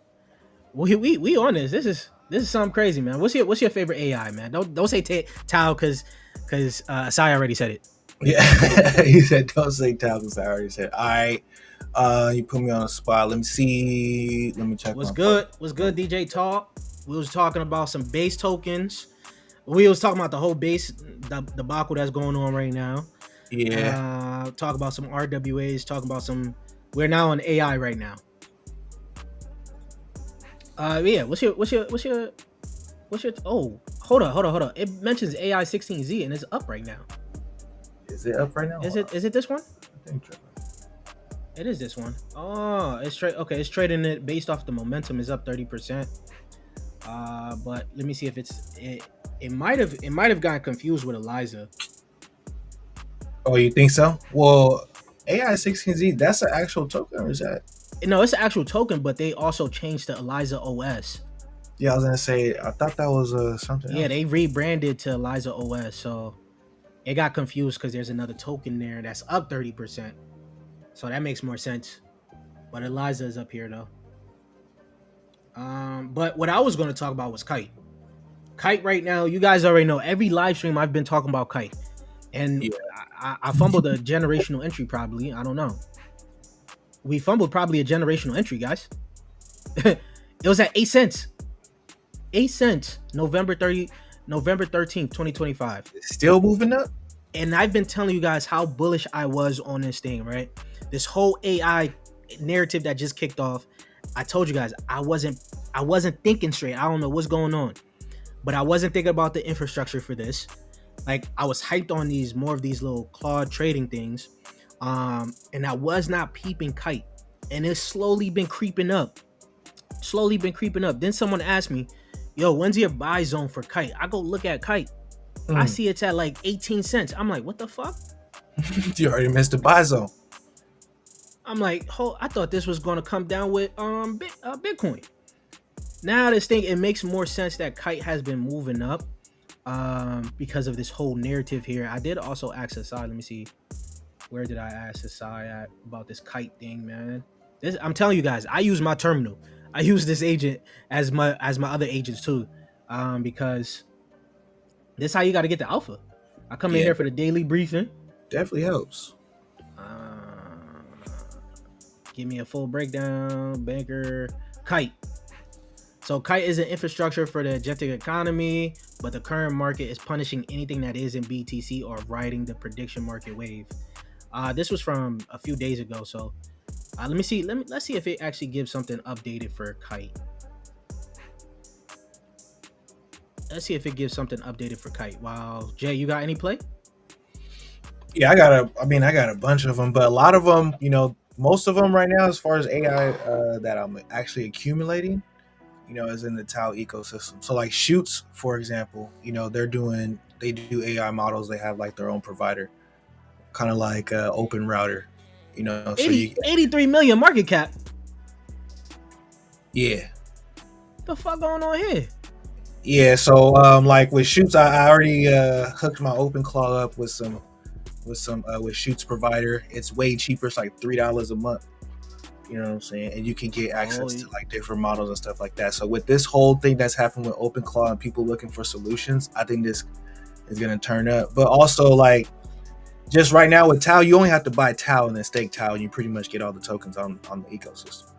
we on this. This is something crazy, man. What's your favorite AI, man? Don't say Tau because Asai already said it. Yeah, he said don't say Tau because I already said. All right, you put me on a spot. Let me see. Let me check. What's good? What's good, DJ Talk? We was talking about some base tokens. We was talking about the whole base debacle that's going on right now. Yeah. Talk about some RWAs. Talk about some. We're now on AI right now. Yeah. What's your? Oh, hold on. It mentions AI 16Z and it's up right now. Is it up right now? Is it this one? I think so. It is this one. Oh, it's straight. Okay, it's trading it based off the momentum is up 30%. But let me see if it might have gotten confused with Eliza. Oh, you think so? Well, AI 16Z, that's an actual token, or is that? No, it's an actual token, but they also changed to Eliza OS. Yeah, I was gonna say, I thought that was something else. They rebranded to Eliza OS, so it got confused because there's another token there that's up 30%. So that makes more sense. But Eliza is up here though. But what I was going to talk about was Kite. Kite right now, you guys already know every live stream I've been talking about Kite. And yeah. I fumbled a generational entry probably. I don't know. We fumbled probably a generational entry, guys. It was at 8 cents. 8 cents, November 13th, 2025. It's still moving up. And I've been telling you guys how bullish I was on this thing, right? This whole AI narrative that just kicked off. I told you guys I wasn't thinking straight. I don't know what's going on, but I wasn't thinking about the infrastructure for this. Like I was hyped on more of these little Claude trading things, and I was not peeping Kite, and it's slowly been creeping up. Then someone asked me, "Yo, when's your buy zone for Kite?" I go look at Kite. I see it's at like 18 cents. I'm like, what the fuck? You already missed the buy zone. I'm like, I thought this was going to come down with Bitcoin. Now this thing, it makes more sense that Kite has been moving up because of this whole narrative here. I did also ask Asai. Let me see. Where did I ask Asai at about this Kite thing, man? I'm telling you guys, I use my terminal. I use this agent as my other agents too, because this is how you got to get the alpha. I come in here for the daily briefing. Definitely helps. Give me a full breakdown. Banker, Kite. So Kite is an infrastructure for the agentic economy, but the current market is punishing anything that isn't BTC or riding the prediction market wave. This was from a few days ago, so Let me see. Let's see if it actually gives something updated for Kite. Let's see if it gives something updated for Kite. Wow, Jay, you got any play? Yeah, I got a bunch of them, but a lot of them, most of them right now, as far as AI that I'm actually accumulating, is in the Tau ecosystem. So like Shoots, for example, they do AI models. They have like their own provider, kind of like Open Router, so 83 million market cap. Yeah. The fuck going on here? Yeah, so like with Shoots, I already hooked my OpenClaw up with Shoots provider. It's way cheaper. It's like $3 a month. You know what I'm saying? And you can get access to like different models and stuff like that. So with this whole thing that's happened with OpenClaw and people looking for solutions, I think this is gonna turn up. But also like just right now with Tau, you only have to buy Tau and then stake Tau, and you pretty much get all the tokens on the ecosystem.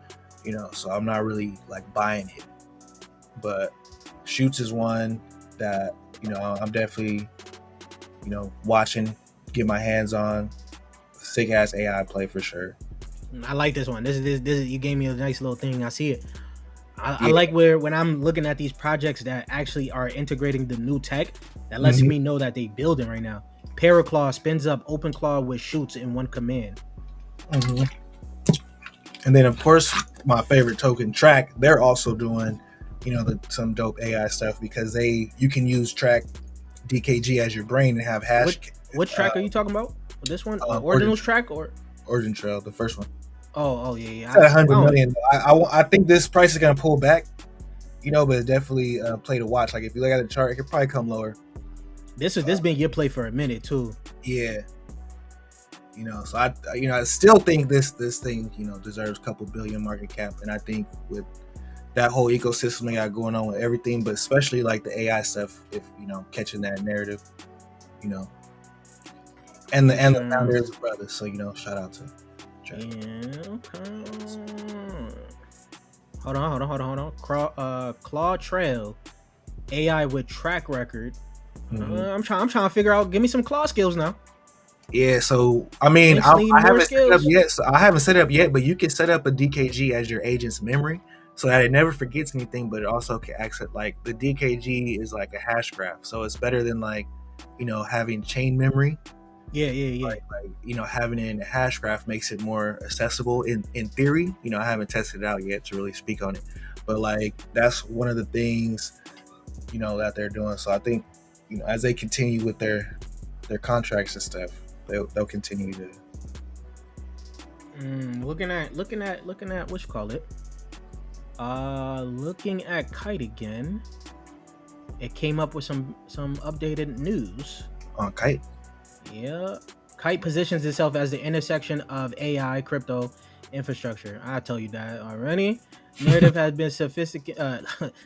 So I'm not really like buying it. But Shoots is one that I'm definitely watching, get my hands on. Sick ass AI play for sure. I like this one. This is you gave me a nice little thing. I see it. I like when I'm looking at these projects that actually are integrating the new tech that lets me know that they building right now. Paraclaw spins up OpenClaw with Shoots in one command. And then of course my favorite token, Track, they're also doing some dope AI stuff because you can use Track DKG as your brain and have hash. What Track are you talking about? This one, Ordinals Track or Origin Trail, the first one. Oh yeah. It's at 100 million. I think this price is gonna pull back, but it's definitely play to watch. Like if you look at the chart, it could probably come lower. This been your play for a minute too. Yeah. So I still think this thing deserves a couple billion market cap, and I think with that whole ecosystem they got going on with everything, but especially like the AI stuff, if catching that narrative, and the founders of brothers. So shout out to. Yeah, okay. Hold on. Claw Trail, AI with track record. I'm trying to figure out. Give me some claw skills now. Yeah, so I mean, I haven't set it up yet. So I haven't set it up yet, but you can set up a DKG as your agent's memory, so that it never forgets anything, but it also can access like the DKG is like a hash graph, so it's better than like having chain memory. Yeah. Like having it in a hash graph makes it more accessible in theory. I haven't tested it out yet to really speak on it, but like that's one of the things that they're doing. So I think as they continue with their contracts and stuff, they'll continue to. Looking at what you call it. Looking at Kite again. It came up with some updated news On Kite. Yeah, Kite positions itself as the intersection of AI, crypto, infrastructure. I tell you that already. Narrative has been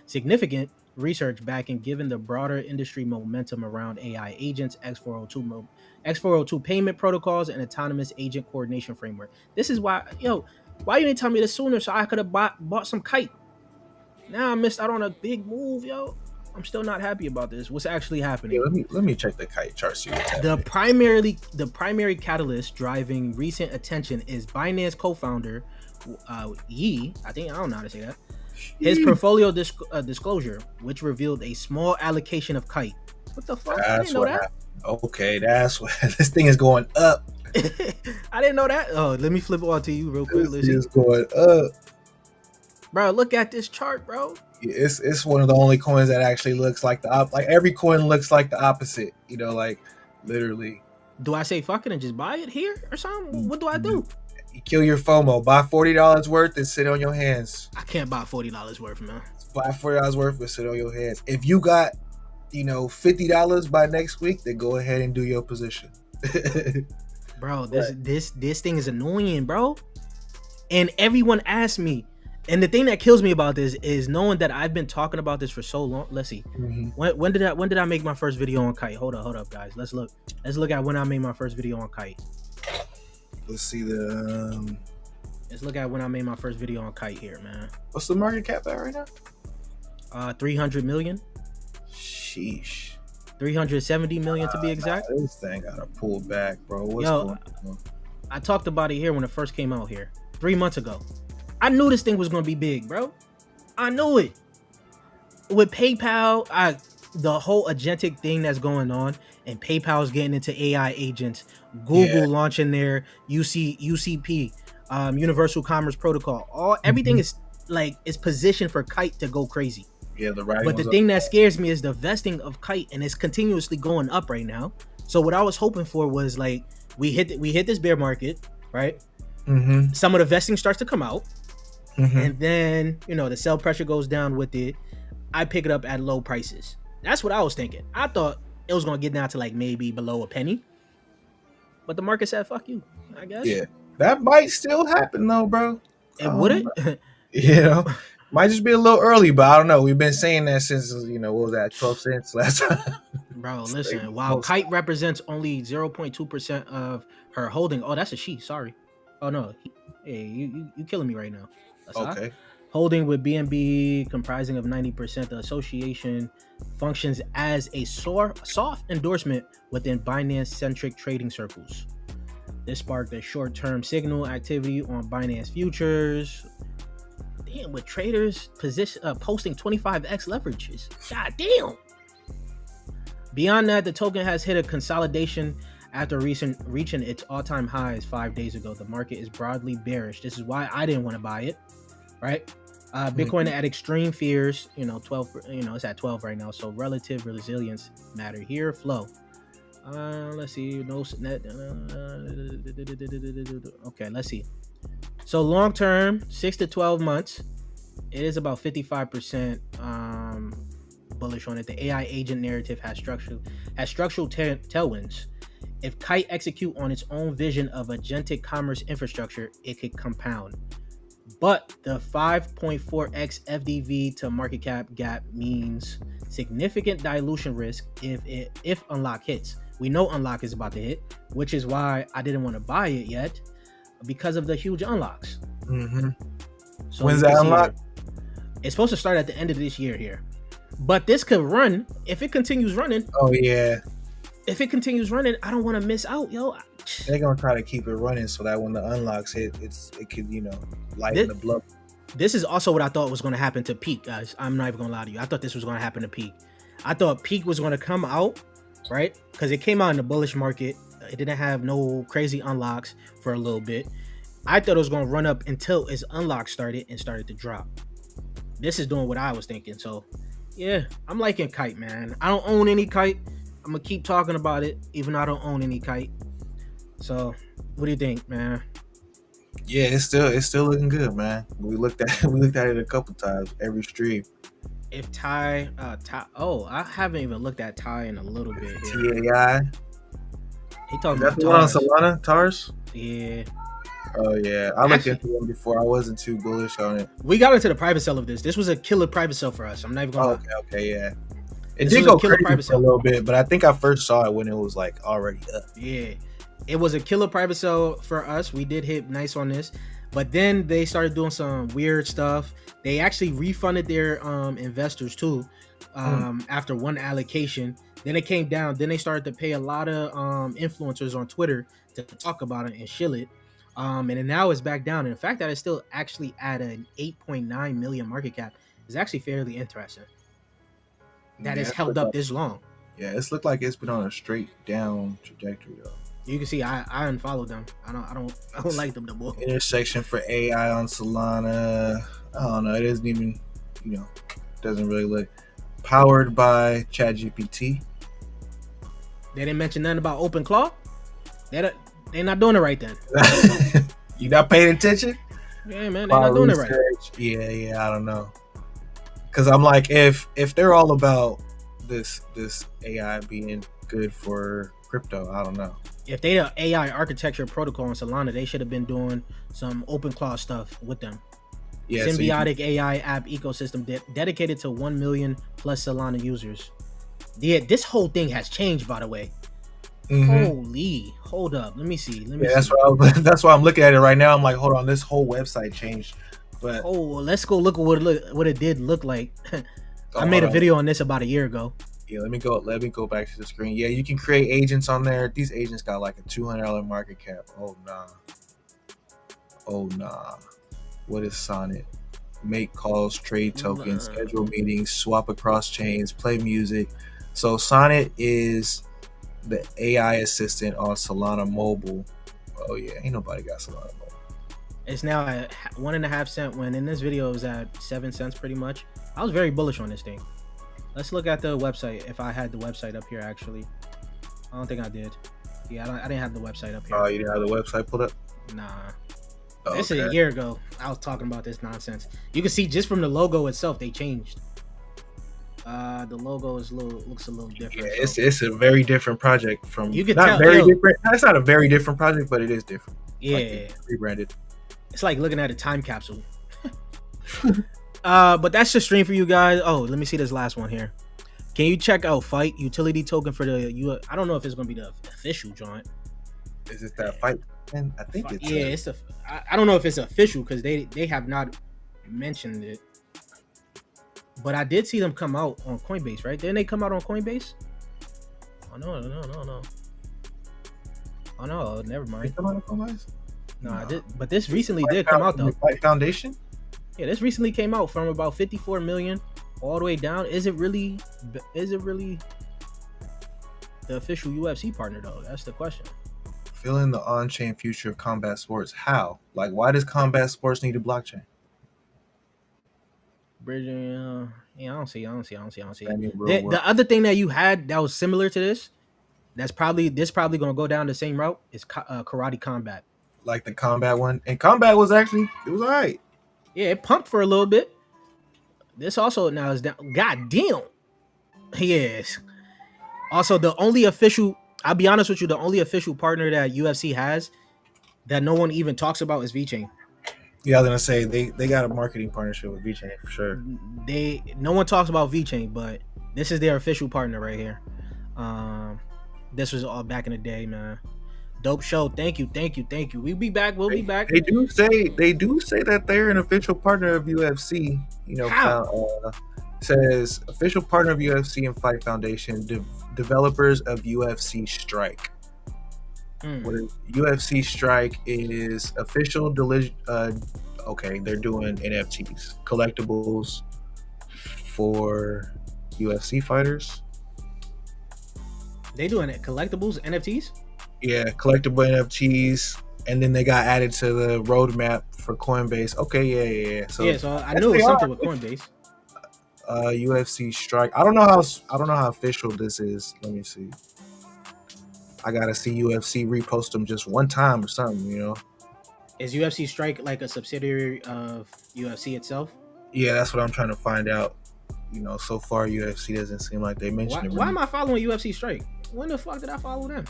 significant research backing given the broader industry momentum around AI agents, X402 payment protocols, and autonomous agent coordination framework. This is why you didn't tell me this sooner so I could have bought some Kite. Now I missed out on a big move, yo. I'm still not happy about this. What's actually happening? Yeah, let me check the Kite chart. See what's happening. The primary catalyst driving recent attention is Binance co-founder Yi. I don't know how to say that. His portfolio disclosure, which revealed a small allocation of Kite. What the fuck? I didn't know that. Okay, that's what this thing is going up. I didn't know that. Oh, let me flip it on to you real quick. This is going up, bro. Look at this chart, bro. It's one of the only coins that actually looks like like every coin looks like the opposite, like literally. Do I say fuck it and just buy it here or something? What do I do? You kill your FOMO, buy $40 worth and sit on your hands. I can't buy $40 worth, man. Buy $40 worth and sit on your hands. If you got $50 by next week, then go ahead and do your position. Bro, this thing is annoying, bro. And everyone asks me. And the thing that kills me about this is knowing that I've been talking about this for so long. Let's see. When did I make my first video on Kite? Hold up, guys. Let's look at when I made my first video on Kite. Let's see Let's look at when I made my first video on Kite here, man. What's the market cap at right now? 300 million. Sheesh. 370 million to be exact. This thing gotta pull back, bro. What's going on? I talked about it here when it first came out here. 3 months ago. I knew this thing was gonna be big, bro. I knew it. With PayPal, the whole agentic thing that's going on, and PayPal's getting into AI agents, Google launching their UCP, Universal Commerce Protocol. Everything is like it's positioned for Kite to go crazy. Yeah, the right. But the thing that scares me is the vesting of Kite, and it's continuously going up right now. So what I was hoping for was like we hit this bear market, right? Some of the vesting starts to come out, and then the sell pressure goes down with it. I pick it up at low prices. That's what I was thinking. I thought it was gonna get down to like maybe below a penny, but the market said fuck you, I guess. Yeah, that might still happen though, bro. Would it? Might just be a little early, but I don't know. We've been saying that since what was that, 12 cents last time? Bro, listen, while Kite represents only 0.2% of her holding. Oh, that's a she, sorry. Oh no. Hey, you killing me right now. That's okay. Holding with BNB comprising of 90%, the association functions as a soft endorsement within Binance-centric trading circles. This sparked a short-term signal activity on Binance futures. Damn, with traders posting 25x leverages. God damn. Beyond that, the token has hit a consolidation after reaching its all-time highs 5 days ago. The market is broadly bearish. This is why I didn't want to buy it, right? Bitcoin at extreme fears, 12, it's at 12 right now. So relative resilience matter here. Flow. Let's see. No net. Okay, let's see. So long term, 6 to 12 months, it is about 55% bullish on it. The AI agent narrative has structural tailwinds. If Kite execute on its own vision of agentic commerce infrastructure, it could compound. But the 5.4x FDV to market cap gap means significant dilution risk if unlock hits. We know unlock is about to hit, which is why I didn't want to buy it yet, because of the huge unlocks. So when's that unlock? It's supposed to start at the end of this year here, but this could run if it continues running. Oh yeah. If it continues running, I don't want to miss out, yo. They're gonna try to keep it running so that when the unlocks hit, it could lighten the blow. This is also what I thought was going to happen to Peak, guys. I'm not even gonna lie to you. I thought this was going to happen to Peak. I thought Peak was going to come out, right? Because it came out in the bullish market. It didn't have no crazy unlocks for a little bit. I thought it was going to run up until its unlock started to drop. This is doing what I was thinking. So yeah, I'm liking Kite, man. I don't own any Kite. I'm gonna keep talking about it, even though I don't own any Kite. So, what do you think, man? Yeah, it's still looking good, man. We looked at it a couple times every stream. If Ty, I haven't even looked at Ty in a little bit. TAI. He talking about the one on Solana, Tars. Yeah. Oh yeah, I looked into them before. I wasn't too bullish on it. We got into the private sale of this. This was a killer private sale for us. I'm not even gonna. Okay, yeah. It did go crazy for a little bit, but I think I first saw it when it was like already up. Yeah, it was a killer private sale for us. We did hit nice on this, but then they started doing some weird stuff. They actually refunded their investors too after one allocation. Then it came down. Then they started to pay a lot of influencers on Twitter to talk about it and shill it. And then now it's back down. And the fact that it's still actually at an 8.9 million market cap is actually fairly interesting. That is held up this long. Yeah, it's looked like it's been on a straight down trajectory though. You can see I unfollowed them. I don't like them no more. Intersection for AI on Solana. I don't know. It isn't even, doesn't really look powered by ChatGPT. They didn't mention nothing about OpenClaw. They're not doing it right then. You not paying attention? Yeah, man, they're not doing it right. Yeah, I don't know. Because I'm like, if they're all about this AI being good for crypto, I don't know. If they the AI architecture protocol in Solana, they should have been doing some OpenClaw stuff with them. Yeah, symbiotic AI app ecosystem dedicated to 1 million plus Solana users. Yeah, this whole thing has changed, by the way. Holy, hold up, let me see. That's why I'm looking at it right now. I'm like, hold on, this whole website changed. But let's go look at what it did look like. I made a video on this about a year ago. Yeah, let me go back to the screen. Yeah, you can create agents on there. These agents got like a $200 market cap. Oh Oh nah. What is Sonnet? Make calls, trade tokens, schedule meetings, swap across chains, play music. So Sonnet is the AI assistant on Solana Mobile. Oh yeah, ain't nobody got Solana Mobile. It's now at 1.5 cent, when in this video it was at 7 cents pretty much. I was very bullish on this thing. Let's look at the website. If I had the website up here, actually, I don't think I did. Yeah, I didn't have the website up here. Oh, you didn't have the website pulled up? Nah. Oh, This is a year ago. I was talking about this nonsense. You can see just from the logo itself, they changed. The logo looks a little different. Yeah, it's a very different project from. You can not tell, very different. It's not a very different project, but it is different. Yeah, like rebranded. It's like looking at a time capsule. But that's the stream for you guys. Oh, let me see this last one here. Can you check out Fight utility token for the I don't know if it's gonna be the official joint. Is it that Fight? And I think it's it's I don't know if it's official because they have not mentioned it. But I did see them come out on Coinbase, right? Didn't they come out on Coinbase? Oh no. Oh no, never mind. Come out on Coinbase? No, I did, but this recently did come out though. Fight Foundation? Yeah, this recently came out from about 54 million all the way down. Is it really the official UFC partner though? That's the question. Feeling the on-chain future of combat sports. How? Like, why does combat sports need a blockchain? Bridging, yeah, I don't see. The The other thing that you had that was similar to this, that's probably gonna go down the same route, is Karate Combat. Like the combat one, and combat was actually, it was alright. Yeah, it pumped for a little bit. This also now is down. God damn. Yes. Also, the only official, I'll be honest with you, the only official partner that UFC has that no one even talks about is VeChain. Yeah, I was gonna say they got a marketing partnership with VeChain for sure. No one talks about VeChain, but this is their official partner right here. This was all back in the day, man. Dope show. Thank you. We'll be back. Be back. They do say that they're an official partner of UFC. You know, says official partner of UFC and Fight Foundation, developers of UFC Strike. What is UFC Strike is official. Okay, they're doing NFTs, collectibles for UFC fighters. They doing it collectibles, NFTs. Yeah, collectible NFTs, and then they got added to the roadmap for Coinbase. Okay, yeah. So I knew it was something with Coinbase. UFC Strike. I don't know how official this is. Let me see. I gotta see UFC repost them just one time or something. You know. Is UFC Strike like a subsidiary of UFC itself? Yeah, that's what I'm trying to find out. You know, so far UFC doesn't seem like they mentioned it. Why am I following UFC Strike? When the fuck did I follow them?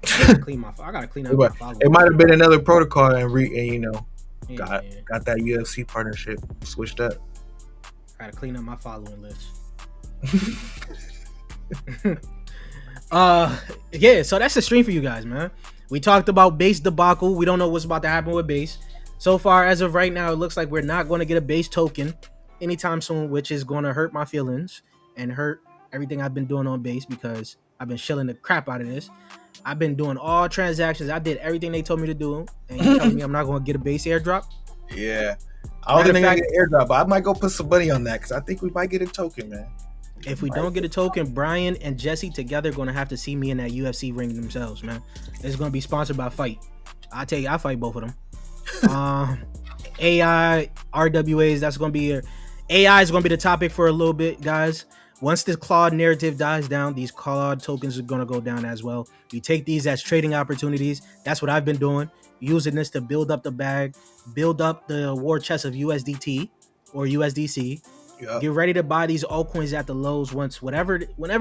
I gotta clean up my following. It might have been another protocol and you know, got that UFC partnership switched up. I gotta clean up my following list. Yeah, so that's the stream for you guys, man. We talked about base debacle. We don't know what's about to happen with base. So far, as of right now, it looks like we're not going to get a base token anytime soon, which is going to hurt my feelings and hurt everything I've been doing on base, because I've been shilling the crap out of this. I've been doing all transactions. I did everything they told me to do, and you're telling me I'm not going to get a base airdrop? Yeah, I don't think I get an airdrop, but I might go put some money on that because I think we might get a token, man. If we don't get a token, Brian and Jesse together going to have to see me in that UFC ring themselves, man. It's going to be sponsored by Fight. I tell you, I fight both of them. AI, RWAs, that's going to be AI is going to be the topic for a little bit, guys. Once this Claude narrative dies down, these Claude tokens are going to go down as well. You take these as trading opportunities. That's what I've been doing, using this to build up the bag, build up the war chest of USDT or USDC. Yep. Get ready to buy these altcoins at the lows whenever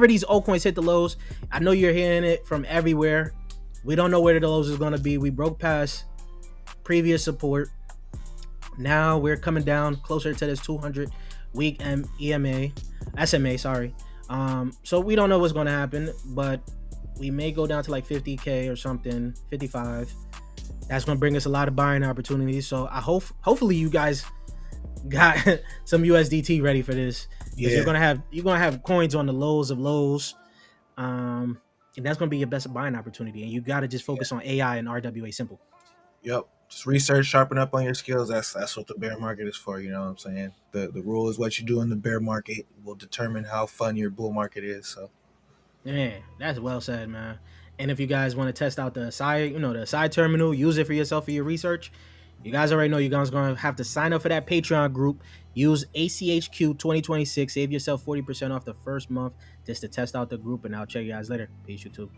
these altcoins hit the lows. I know you're hearing it from everywhere. We don't know where the lows is going to be. We broke past previous support. Now we're coming down closer to this 200 week SMA, sorry. So we don't know what's going to happen, but we may go down to like 50k or something, 55. That's going to bring us a lot of buying opportunities. So I hopefully you guys got some USDT ready for this. Yeah. You're gonna have coins on the lows of lows, and that's gonna be your best buying opportunity. And you gotta just focus on AI and RWA simple. Yep. Just research, sharpen up on your skills. That's what the bear market is for. You know what I'm saying? The rule is what you do in the bear market will determine how fun your bull market is. So Man, that's well said, man. And if you guys want to test out the side, the side terminal, use it for yourself for your research. You guys already know you guys going to have to sign up for that Patreon group. Use ACHQ 2026. Save yourself 40% off the first month just to test out the group. And I'll check you guys later. Peace, YouTube.